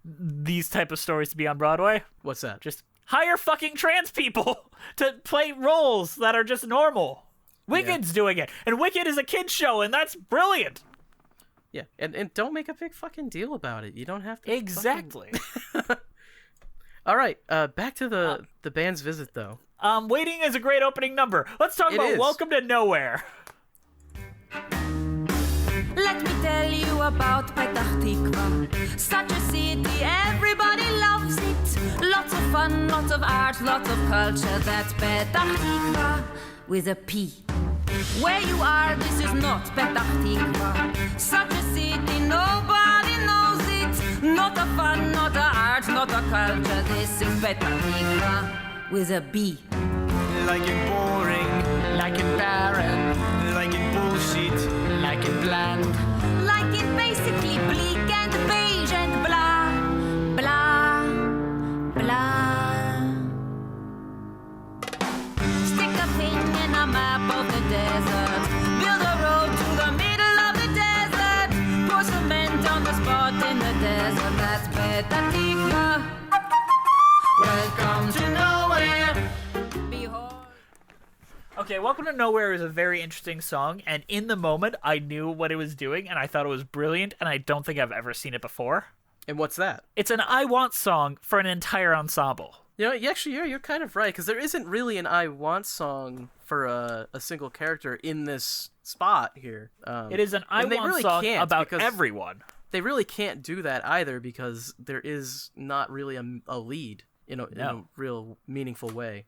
S1: these type of stories to be on Broadway?
S2: What's that?
S1: Just hire fucking trans people to play roles that are just normal. Wicked's doing it, and Wicked is a kid's show, and that's brilliant.
S2: Yeah, and don't make a big fucking deal about it. You don't have to.
S1: Exactly.
S2: All right, back to the band's visit, though.
S1: Waiting is a great opening number. Let's talk about Welcome to Nowhere.
S4: Let me tell you about Petah Tikva. Such a city, everybody loves it. Lots of fun, lots of art, lots of culture. That's Petah Tikva with a P. Where you are, this is not Petah Tikva. Such a city, nobody knows it. Not a fun, not a art, not a culture. This is Petah Tikva with a B.
S5: Like it boring, like it barren, like it bullshit, like it bland.
S4: Like it basically bleak and beige and blah, blah, blah. Stick a pin in a map of the desert. Build a road to the middle of the desert. Pour cement on the spot in the desert. That's Petah Tikva. Welcome to nowhere. Behold.
S1: Okay, Welcome to Nowhere is a very interesting song, and in the moment, I knew what it was doing, and I thought it was brilliant, and I don't think I've ever seen it before.
S2: And what's that?
S1: It's an I Want song for an entire ensemble.
S2: You're kind of right, because there isn't really an I Want song for a single character in this spot here.
S1: It is an I Want song about everyone.
S2: They really can't do that either, because there is not really a lead in a real meaningful way.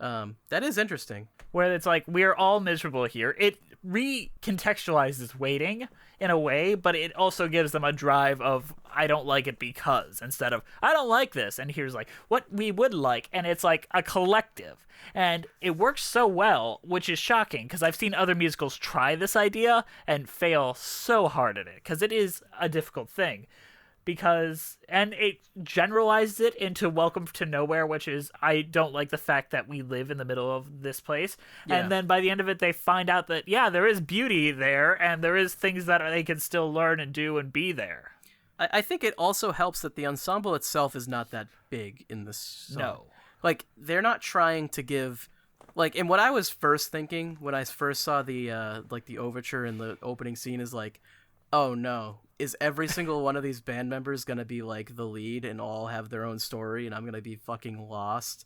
S2: That is interesting.
S1: Where it's like, we're all miserable here. It recontextualizes waiting in a way, but it also gives them a drive of, I don't like it because, instead of, I don't like this, and here's like, what we would like, and it's like a collective. And it works so well, which is shocking, because I've seen other musicals try this idea and fail so hard at it, because it is a difficult thing. And it generalizes it into Welcome to Nowhere, which is, I don't like the fact that we live in the middle of this place. Yeah. And then by the end of it, they find out that, there is beauty there, and there is things that they can still learn and do and be there.
S2: I think it also helps that the ensemble itself is not that big in this song.
S1: No.
S2: Like, they're not trying to give... Like, and what I was first thinking when I first saw the overture and the opening scene is like, oh no, is every single one of these band members gonna be like the lead and all have their own story and I'm gonna be fucking lost?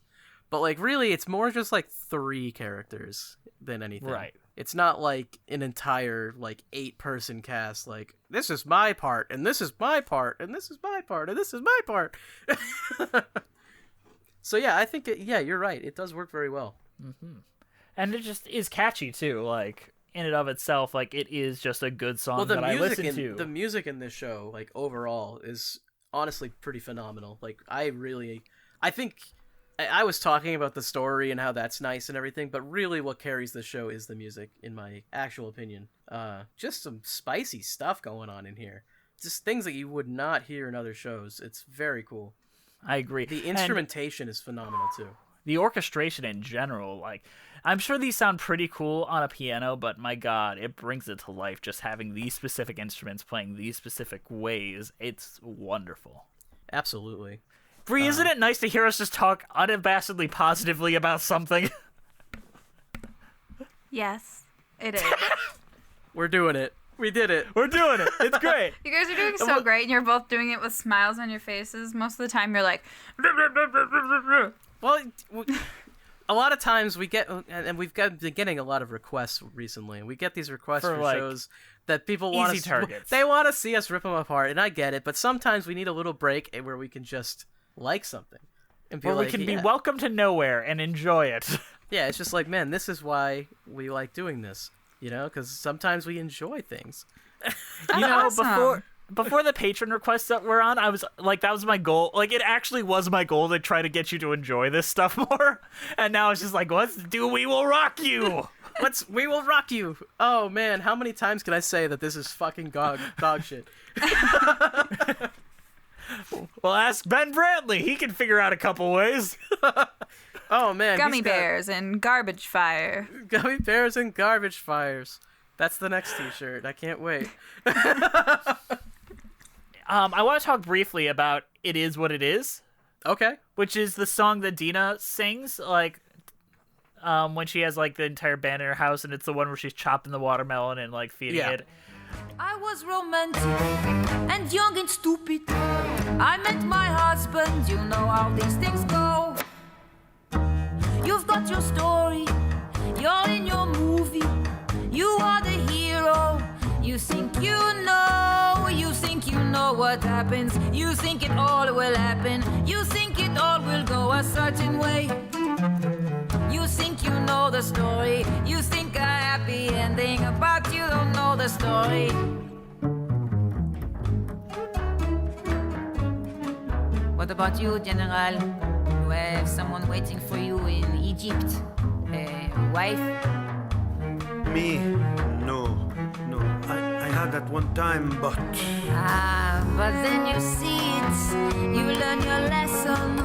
S2: But like really, it's more just like 3 characters than anything.
S1: Right.
S2: It's not like an entire like 8-person cast. Like, this is my part, and this is my part, and this is my part, and this is my part. So yeah, I think you're right. It does work very well.
S1: Mm-hmm. And it just is catchy too. Like in and of itself, like it is just a good song that I listen to.
S2: The music in this show, like overall, is honestly pretty phenomenal. Like I think I was talking about the story and how that's nice and everything, but really what carries the show is the music, in my actual opinion. Just some spicy stuff going on in here. Just things that you would not hear in other shows. It's very cool.
S1: I agree.
S2: The instrumentation is phenomenal too.
S1: The orchestration in general, like, I'm sure these sound pretty cool on a piano, but my god, it brings it to life just having these specific instruments playing these specific ways. It's wonderful.
S2: Absolutely.
S1: Bree, isn't it nice to hear us just talk unabashedly positively about something?
S3: Yes, it is.
S2: We're doing it. We did it.
S1: We're doing it. It's great.
S3: You guys are doing so great, and you're both doing it with smiles on your faces. Most of the time, you're like...
S2: Well, a lot of times we get, and we've been getting a lot of requests recently, and we get these requests for
S1: like,
S2: shows that people want
S1: easy targets.
S2: They want to see us rip them apart, and I get it, but sometimes we need a little break where we can just like something. And be
S1: where
S2: like,
S1: we can be welcome to nowhere and enjoy it.
S2: Yeah, it's just like, man, this is why we like doing this, you know, because sometimes we enjoy things.
S1: You know,
S3: awesome.
S1: before the patron requests that were on, I was like, that was my goal. Like, it actually was my goal to try to get you to enjoy this stuff more. And now it's just like, let's do We Will Rock You.
S2: We Will Rock You. Oh, man, how many times can I say that this is fucking dog shit?
S1: Well, ask Ben Brantley. He can figure out a couple ways.
S2: Oh, man.
S3: Gummy bears and garbage fire.
S2: Gummy bears and garbage fires. That's the next t-shirt. I can't wait.
S1: I want to talk briefly about It Is What It Is.
S2: Okay.
S1: Which is the song that Dina sings, like, when she has, like, the entire band in her house, and it's the one where she's chopping the watermelon and, like, feeding it.
S4: I was romantic and young and stupid. I met my husband, you know how these things go. You've got your story, you're in your movie. You are the hero, you think you know what happens. You think it all will happen, you think it all will go a certain way. You think you know the story, you think a happy ending, but you don't know the story. What about you, General? You have someone waiting for you in Egypt? A wife?
S6: Me? No. I had that one time, but...
S4: But then you see it, you learn your lesson,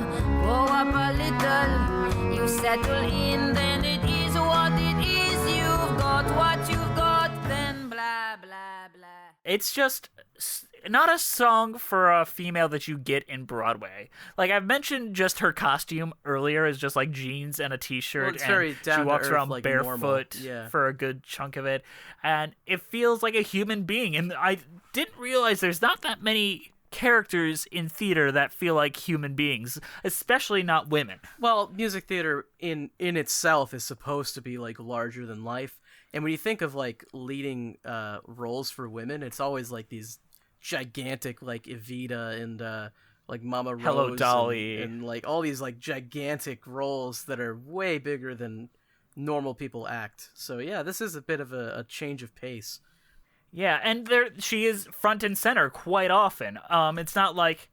S4: grow up a little, you settle in, then it is what it is, you've got what you've got, then blah, blah, blah.
S1: It's just not a song for a female that you get in Broadway. Like, I've mentioned just her costume earlier is just like jeans and a t-shirt,
S2: Well, it's
S1: and
S2: very
S1: she walks
S2: down-to-earth,
S1: around
S2: like,
S1: barefoot
S2: normal. Yeah.
S1: for a good chunk of it, and it feels like a human being. And I didn't realize there's not that many characters in theater that feel like human beings, especially not women.
S2: Well, music theater in itself is supposed to be, like, larger than life. And when you think of, like, leading roles for women, it's always, like, these gigantic, like, Evita and, like, Mama Rose.
S1: Hello, Dolly.
S2: And, like, all these, like, gigantic roles that are way bigger than normal people act. So, yeah, this is a bit of a change of pace.
S1: Yeah, and she is front and center quite often. It's not like,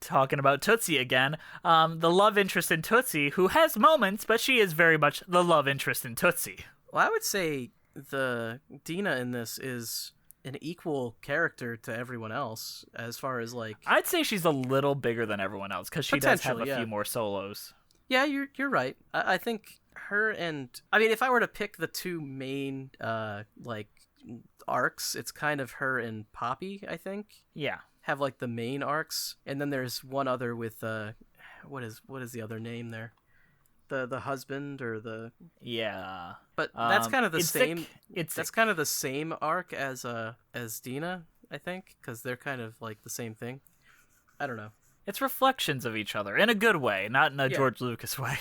S1: talking about Tootsie again, the love interest in Tootsie, who has moments, but she is very much the love interest in Tootsie.
S2: Well, I would say the Dina in this is an equal character to everyone else, as far as, like...
S1: I'd say she's a little bigger than everyone else, because she does have a
S2: Potentially,
S1: few more solos.
S2: Yeah, you're right. I think her and... I mean, if I were to pick the two main, like, arcs, it's kind of her and Poppy, I think.
S1: Yeah.
S2: Have, like, the main arcs. And then there's one other with, what is the other name there? The husband or the...
S1: Yeah.
S2: But that's kind of the
S1: it's
S2: same...
S1: thick.
S2: That's kind of the same arc as Dina, I think, because they're kind of, like, the same thing. I don't know.
S1: It's reflections of each other, in a good way, not in a George Lucas way.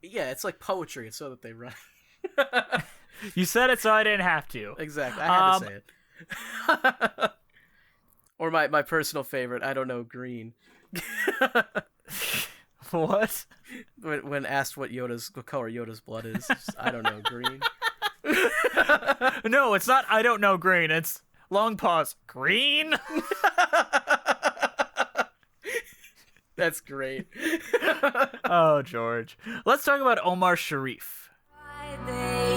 S2: Yeah, it's like poetry. It's so that they run.
S1: You said it, so I didn't have to.
S2: Exactly. I had to say it. Or my personal favorite, I don't know, Green.
S1: What?
S2: When asked what color Yoda's blood is, just, I don't know, green.
S1: No, it's not. I don't know. Green. It's long pause. Green.
S2: That's great.
S1: Oh, George. Let's talk about Omar Sharif.
S4: Friday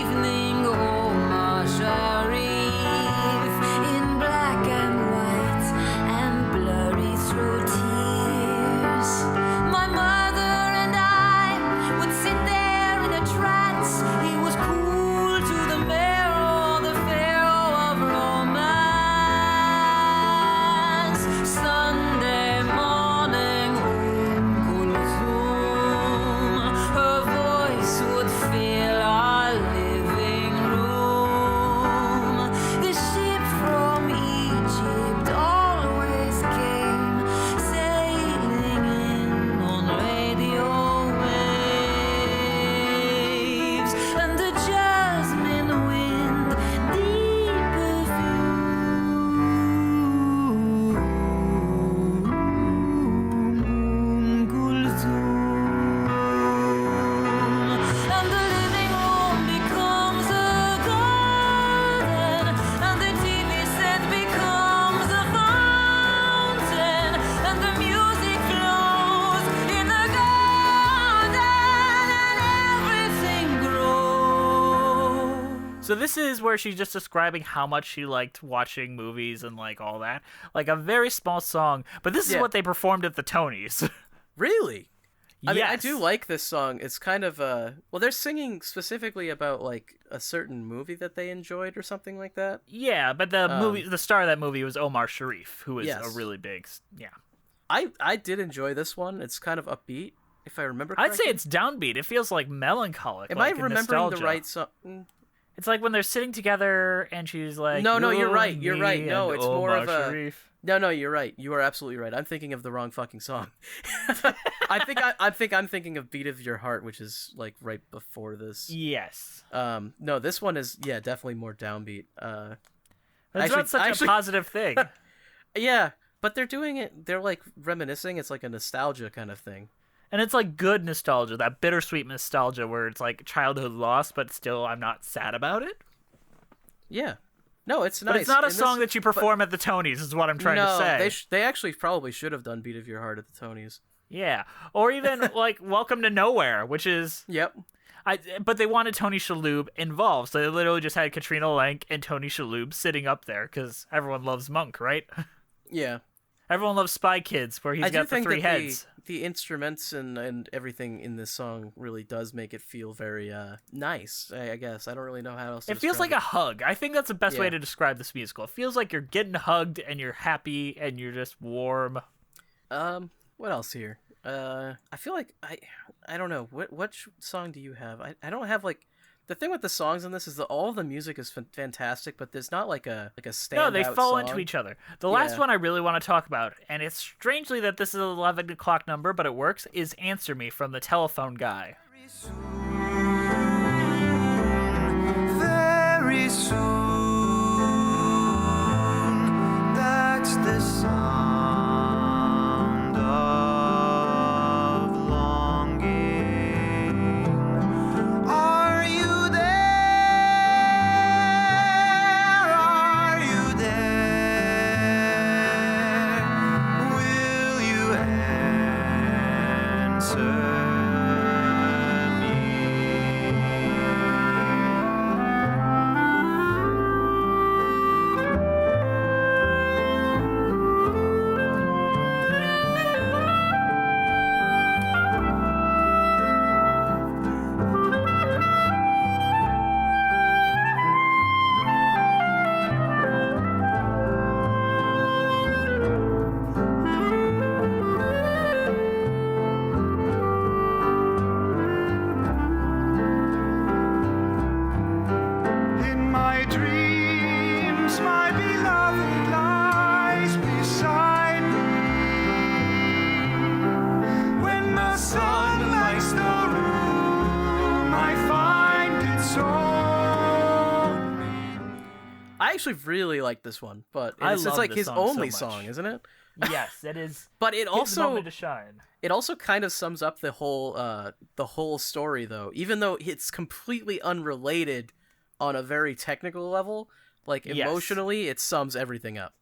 S4: evening, Omar Sharif, in black and white and blurry through tears. My mother and I would sit there in a trance. He was cool to the marrow, the pharaoh of romance. Sunday morning, Kulthum, her voice would fill our living room. The ship from Egypt always came sailing in on radio waves, and the jasmine wind, deep perfume, Kulthum. And the living room becomes a garden, and the TV set becomes a fountain, and the music flows in the garden, and everything grows.
S1: So this is where she's just describing how much she liked watching movies and like all that. Like a very small song, but this is
S2: Yeah.
S1: what they performed at the Tonys.
S2: Really? I mean, I
S1: Yes.
S2: do like this song. It's kind of well, they're singing specifically about like a certain movie that they enjoyed or something like that.
S1: Yeah, but the star of that movie was Omar Sharif, who is
S2: Yes.
S1: a really big, yeah.
S2: I did enjoy this one. It's kind of upbeat, if I remember
S1: I'd
S2: correctly.
S1: say it's downbeat. It feels like melancholic.
S2: Am
S1: like
S2: I
S1: a
S2: remembering
S1: nostalgia.
S2: the right song?
S1: It's like when they're sitting together and she's like,
S2: No,
S1: "You
S2: you're right.
S1: and
S2: You're right.
S1: me
S2: No,
S1: and
S2: it's more
S1: Omar
S2: of a-
S1: Sharif."
S2: No, you're right. You are absolutely right. I'm thinking of the wrong fucking song. I'm thinking of Beat of Your Heart, which is like right before this.
S1: Yes.
S2: No, this one is definitely more downbeat.
S1: It's
S2: Actually-
S1: not such a positive thing.
S2: Yeah, but they're doing it. They're like reminiscing. It's like a nostalgia kind of thing.
S1: And it's like good nostalgia, that bittersweet nostalgia where it's like childhood lost, but still I'm not sad about it.
S2: Yeah. No, it's nice.
S1: But it's not a
S2: And
S1: song that you perform at the Tonys, is what I'm trying to say.
S2: They actually probably should have done Beat of Your Heart at the Tonys.
S1: Yeah. Or even like Welcome to Nowhere, which is
S2: Yep.
S1: but they wanted Tony Shalhoub involved, so they literally just had Katrina Lenk and Tony Shalhoub sitting up there because everyone loves Monk, right?
S2: Yeah.
S1: Everyone loves Spy Kids, where he's
S2: I do
S1: got the
S2: think
S1: three
S2: that
S1: heads.
S2: the instruments and everything in this song really does make it feel very nice. I guess I don't really know how else. To
S1: It feels like
S2: describe
S1: a hug. I think that's the best way
S2: Yeah.
S1: to describe this musical. It feels like you're getting hugged and you're happy and you're just warm.
S2: What else here? I feel like I don't know. What song do you have? I don't have like. The thing with the songs in this is that all the music is fantastic, but there's not like a standout
S1: No, they fall
S2: song.
S1: into each other. The last
S2: Yeah.
S1: one I really want to talk about, and it's strangely that this is an 11 o'clock number, but it works, is Answer Me from the Telephone Guy.
S5: Very soon, that's the sound of longing. Are you there? Are you there? Will you answer me?
S2: actually really like this one, but
S1: I
S2: it's
S1: love
S2: like
S1: this
S2: his
S1: song
S2: only
S1: so much.
S2: song, isn't it?
S1: Yes, it is.
S2: But it
S1: His
S2: also
S1: moment to shine.
S2: it also kind of sums up the whole story, though. Even though it's completely unrelated on a very technical level, like
S1: Yes.
S2: emotionally, it sums everything up.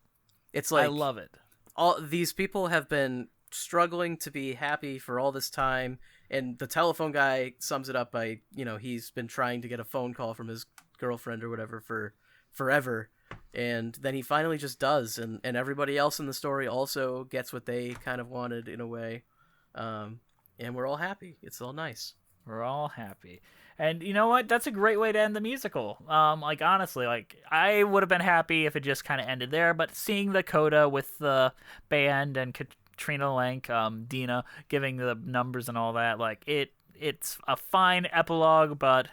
S2: It's like
S1: I love it.
S2: all these people have been struggling to be happy for all this time, and the telephone guy sums it up by, he's been trying to get a phone call from his girlfriend or whatever for forever, and then he finally just does, and everybody else in the story also gets what they kind of wanted in a way, and we're all happy. It's all nice.
S1: We're all happy. And you know what? That's a great way to end the musical. Like, honestly, like, I would have been happy if it just kind of ended there, but seeing the coda with the band and Katrina Lenk, Dina, giving the numbers and all that, like, it's a fine epilogue, but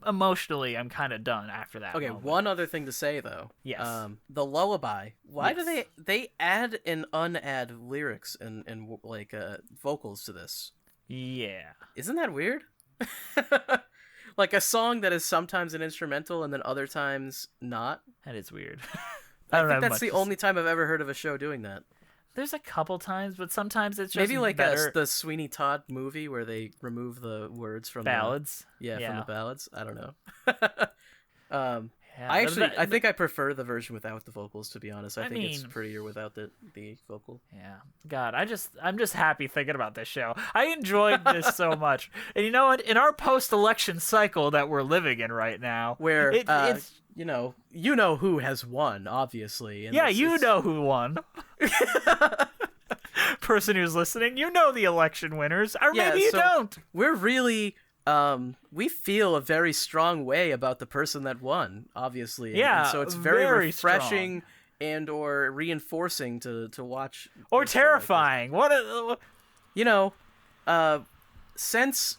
S1: emotionally, I'm kind of done after that.
S2: Okay,
S1: moment.
S2: one other thing to say, though.
S1: Yes.
S2: The lullaby. Why do
S1: Yes.
S2: they add and unadd lyrics and vocals to this?
S1: Yeah.
S2: Isn't that weird? Like a song that is sometimes an instrumental and then other times not.
S1: That is weird.
S2: I
S1: don't
S2: think
S1: have
S2: that's
S1: much
S2: the
S1: to
S2: only time I've ever heard of a show doing that.
S1: There's a couple times, but sometimes it's just
S2: Maybe like
S1: better
S2: the Sweeney Todd movie where they remove the words from
S1: ballads.
S2: from the ballads. I don't know.
S1: Yeah,
S2: I think I prefer the version without the vocals, to be honest. I think it's
S1: mean-
S2: prettier without the vocal.
S1: Yeah. God, I'm just happy thinking about this show. I enjoyed this so much. And you know what? In our post-election cycle that we're living in right now,
S2: Where
S1: it's
S2: you know who has won, obviously. And
S1: yeah,
S2: it's
S1: know who won. Person who's listening, you know the election winners, or
S2: Yeah,
S1: maybe you
S2: so
S1: don't.
S2: We're really we feel a very strong way about the person that won, obviously.
S1: Yeah,
S2: and so it's very,
S1: very
S2: refreshing and or reinforcing to watch.
S1: Or
S2: a show like
S1: terrifying.
S2: this. Since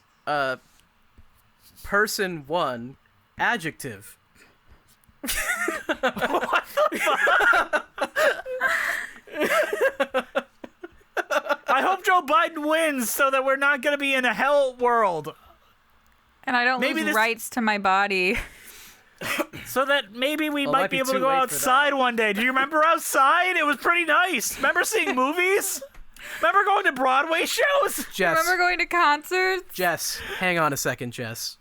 S2: person won, adjective.
S1: I hope Joe Biden wins so that we're not going to be in a hell world.
S3: And I don't
S1: Maybe
S3: lose
S1: this-
S3: rights to my body.
S1: So that maybe we
S2: Well,
S1: might
S2: might
S1: be
S2: be
S1: able to
S2: too
S1: go
S2: late for
S1: outside one day. Do you remember outside? It was pretty nice. Remember seeing movies? Remember going to Broadway shows?
S2: Jess,
S3: Remember going to concerts?
S2: Jess, hang on a second, Jess.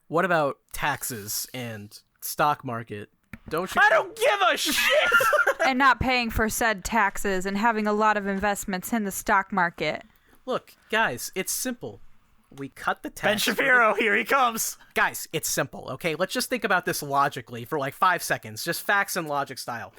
S2: What about taxes and stock market? Don't you?
S1: I don't give a shit.
S3: And not paying for said taxes and having a lot of investments in the stock market.
S2: Look, guys, it's simple. We cut the
S1: Ben
S2: tax.
S1: Shapiro, here he comes.
S2: Guys, it's simple, okay? Let's just think about this logically for like 5 seconds, just facts and logic style.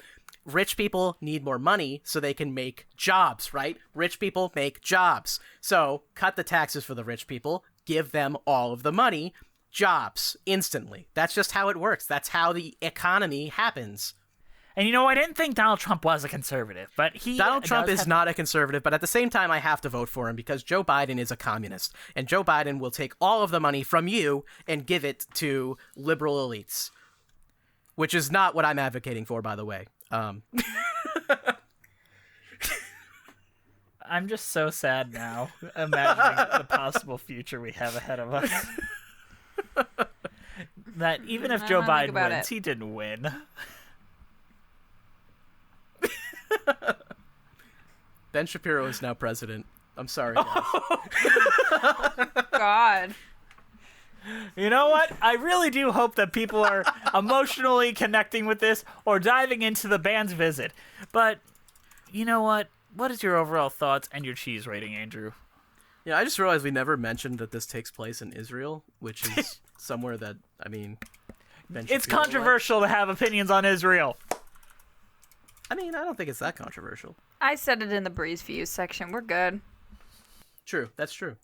S2: Rich people need more money so they can make jobs, right? Rich people make jobs. So, cut the taxes for the rich people, give them all of the money, jobs, instantly. That's just how it works. That's how the economy happens.
S1: And you know, I didn't think Donald Trump was a conservative, but
S2: Donald Trump
S1: does
S2: is
S1: have-
S2: not a conservative, but at the same time, I have to vote for him because Joe Biden is a communist. And Joe Biden will take all of the money from you and give it to liberal elites. Which is not what I'm advocating for, by the way.
S1: I'm just so sad now, imagining the possible future we have ahead of us. That even if
S3: I
S1: Joe
S3: don't think
S1: Biden
S3: about
S1: wins,
S3: it.
S1: he didn't win.
S2: Ben Shapiro is now president. I'm sorry, guys.
S3: God.
S1: You know what? I really do hope that people are emotionally connecting with this or diving into the band's visit. But you know what? What is your overall thoughts and your cheese rating, Andrew?
S2: Yeah, I just realized we never mentioned that this takes place in Israel, which is somewhere that, I mean... Ben
S1: It's
S2: Shapiro
S1: controversial to have opinions on Israel.
S2: I mean, I don't think it's that controversial.
S3: I said it in the Breeze Views section. We're good.
S2: True, that's true.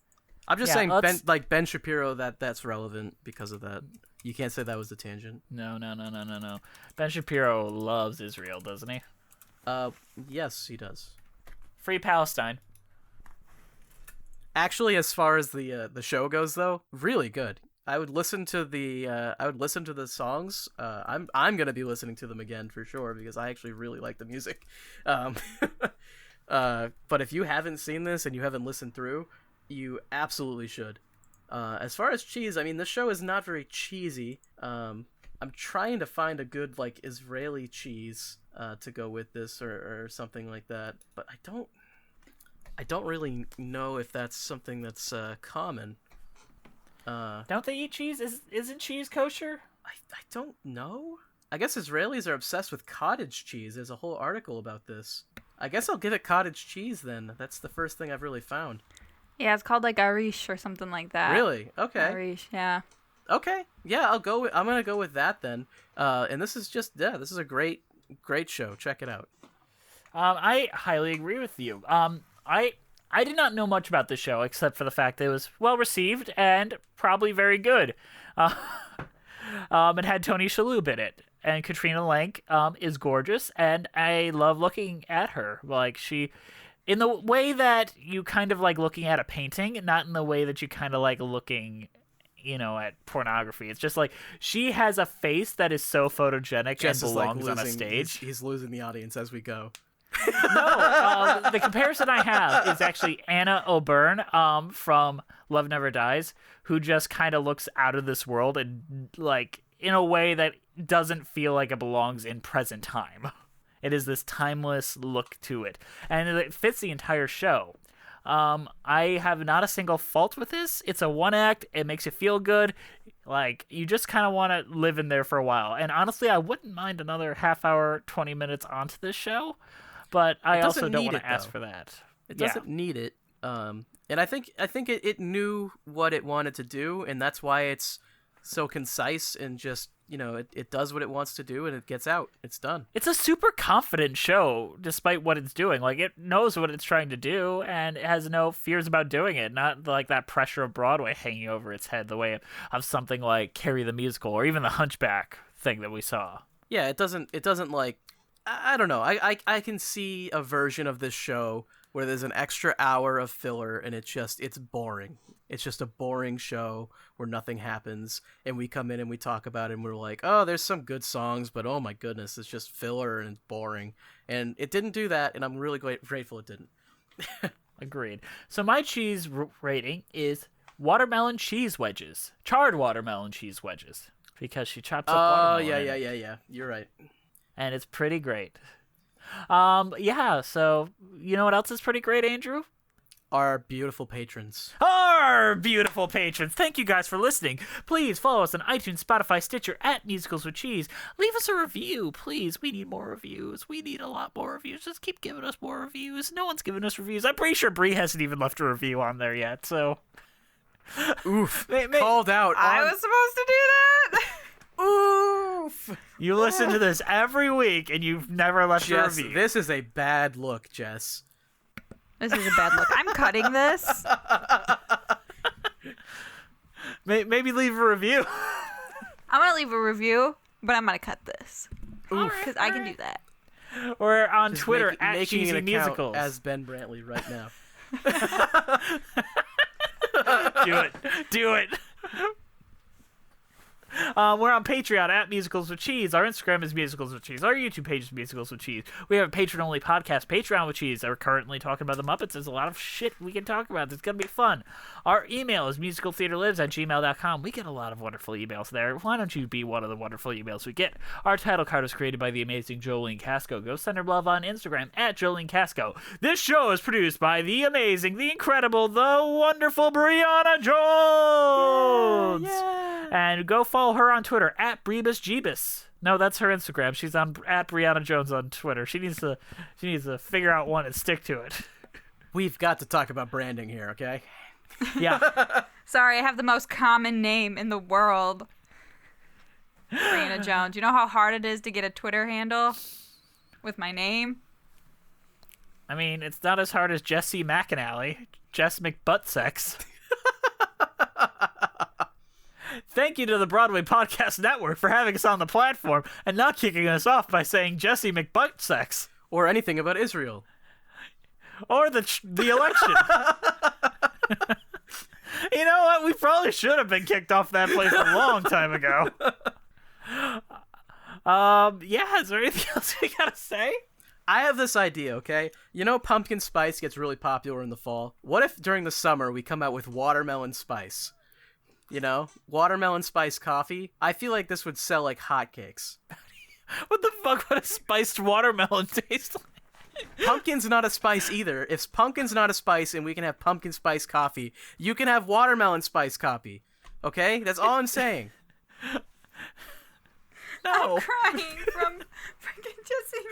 S2: I'm just
S1: Yeah,
S2: saying,
S1: let's-
S2: Ben Shapiro, that's relevant because of that. You can't say that was the tangent.
S1: No. Ben Shapiro loves Israel, doesn't he?
S2: Yes, he does.
S1: Free Palestine.
S2: Actually, as far as the show goes, though, really good. I would listen to the songs. I'm gonna be listening to them again for sure because I actually really like the music. But if you haven't seen this and you haven't listened through, you absolutely should. As far as cheese, I mean, this show is not very cheesy. I'm trying to find a good like Israeli cheese to go with this or something like that, but I don't really know if that's something that's common.
S1: Don't they eat cheese? Isn't cheese kosher?
S2: I don't know. I guess Israelis are obsessed with cottage cheese. There's a whole article about this. I guess I'll give it cottage cheese then. That's the first thing I've really found.
S3: Yeah, it's called like Arish or something like that.
S2: Really? Okay.
S3: Arish, yeah.
S2: Okay. Yeah, I'm gonna go with that then. And this is this is a great show. Check it out.
S1: I highly agree with you. I did not know much about this show except for the fact that it was well received and probably very good. It had Tony Shalhoub in it, and Katrina Lenk is gorgeous, and I love looking at her. Like she, in the way that you kind of like looking at a painting, not in the way that you kind of like looking, at pornography. It's just like she has a face that is so photogenic
S2: Jess
S1: and
S2: is, like,
S1: belongs on a
S2: losing-
S1: stage.
S2: He's losing the audience as we go.
S1: No, the comparison I have is actually Anna O'Byrne from Love Never Dies, who just kind of looks out of this world and like in a way that doesn't feel like it belongs in present time. It is this timeless look to it, and it fits the entire show. I have not a single fault with this. It's a one act. It makes you feel good. Like, you just kind of want to live in there for a while. And honestly, I wouldn't mind another half hour, 20 minutes onto this show. But I also don't want to ask for that.
S2: It doesn't need it. And I think it knew what it wanted to do, and that's why it's so concise and just, it does what it wants to do and it gets out. It's done.
S1: It's a super confident show, despite what it's doing. Like, it knows what it's trying to do, and it has no fears about doing it. Not like that pressure of Broadway hanging over its head, the way of something like Carrie the Musical, or even the Hunchback thing that we saw.
S2: Yeah, it doesn't like, I don't know. I can see a version of this show where there's an extra hour of filler and it's boring. It's just a boring show where nothing happens, and we come in and we talk about it and we're like, oh, there's some good songs, but oh my goodness, it's just filler and it's boring. And it didn't do that, and I'm really grateful it didn't.
S1: Agreed. So my cheese rating is watermelon cheese wedges. Charred watermelon cheese wedges. Because she chops up watermelon.
S2: Oh, yeah. You're right.
S1: And it's pretty great. Yeah, so you know what else is pretty great, Andrew?
S2: Our beautiful patrons.
S1: Our beautiful patrons. Thank you guys for listening. Please follow us on iTunes, Spotify, Stitcher, at Musicals with Cheese. Leave us a review, please. We need more reviews. We need a lot more reviews. Just keep giving us more reviews. No one's giving us reviews. I'm pretty sure Bree hasn't even left a review on there yet, so...
S2: Oof. Called out.
S3: I was supposed to do that?
S2: Oof.
S1: You listen to this every week, and you've never left a review.
S2: This is a bad look, Jess.
S3: This is a bad look. I'm cutting this.
S1: Maybe leave a review.
S3: I'm going to leave a review, but I'm going to cut this. Because I can do that.
S1: Or on
S2: Just
S1: Twitter, at
S2: making
S1: Cheesy
S2: an account
S1: Musicals.
S2: as Ben Brantley right now.
S1: Do it. We're on Patreon at Musicals with Cheese. Our Instagram is Musicals with Cheese. Our YouTube page is Musicals with Cheese. We have a patron-only podcast, Patreon with Cheese. We're currently talking about the Muppets. There's a lot of shit we can talk about. It's going to be fun. Our email is musicaltheaterlives@gmail.com. We get a lot of wonderful emails there. Why don't you be one of the wonderful emails we get? Our title card was created by the amazing Jolene Casco. Go send her love on Instagram at Jolene Casco. This show is produced by the amazing, the incredible, the wonderful Brianna Jones.
S2: Yeah.
S1: And go follow her on Twitter at Brebus Jeebus. No, that's her Instagram. She's on at Brianna Jones on Twitter. She needs to figure out one and stick to it.
S2: We've got to talk about branding here, okay?
S1: Yeah.
S3: Sorry, I have the most common name in the world. Brianna Jones. You know how hard it is to get a Twitter handle with my name?
S1: I mean, it's not as hard as Jesse McAnally. Jess McButtsex. Thank you to the Broadway Podcast Network for having us on the platform and not kicking us off by saying Jesse McButtsex.
S2: Or anything about Israel.
S1: Or the election. You know what? We probably should have been kicked off that place a long time ago. Yeah, is there anything else we gotta say?
S2: I have this idea, okay? You know pumpkin spice gets really popular in the fall? What if during the summer we come out with watermelon spice? You know, watermelon spice coffee. I feel like this would sell like hotcakes.
S1: What the fuck would a spiced watermelon taste like?
S2: Pumpkin's not a spice either. If pumpkin's not a spice and we can have pumpkin spice coffee, you can have watermelon spice coffee. Okay? That's all I'm saying.
S1: No.
S3: I'm crying from freaking Jesse.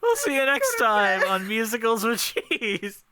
S1: We'll see you next time on Musicals with Cheese.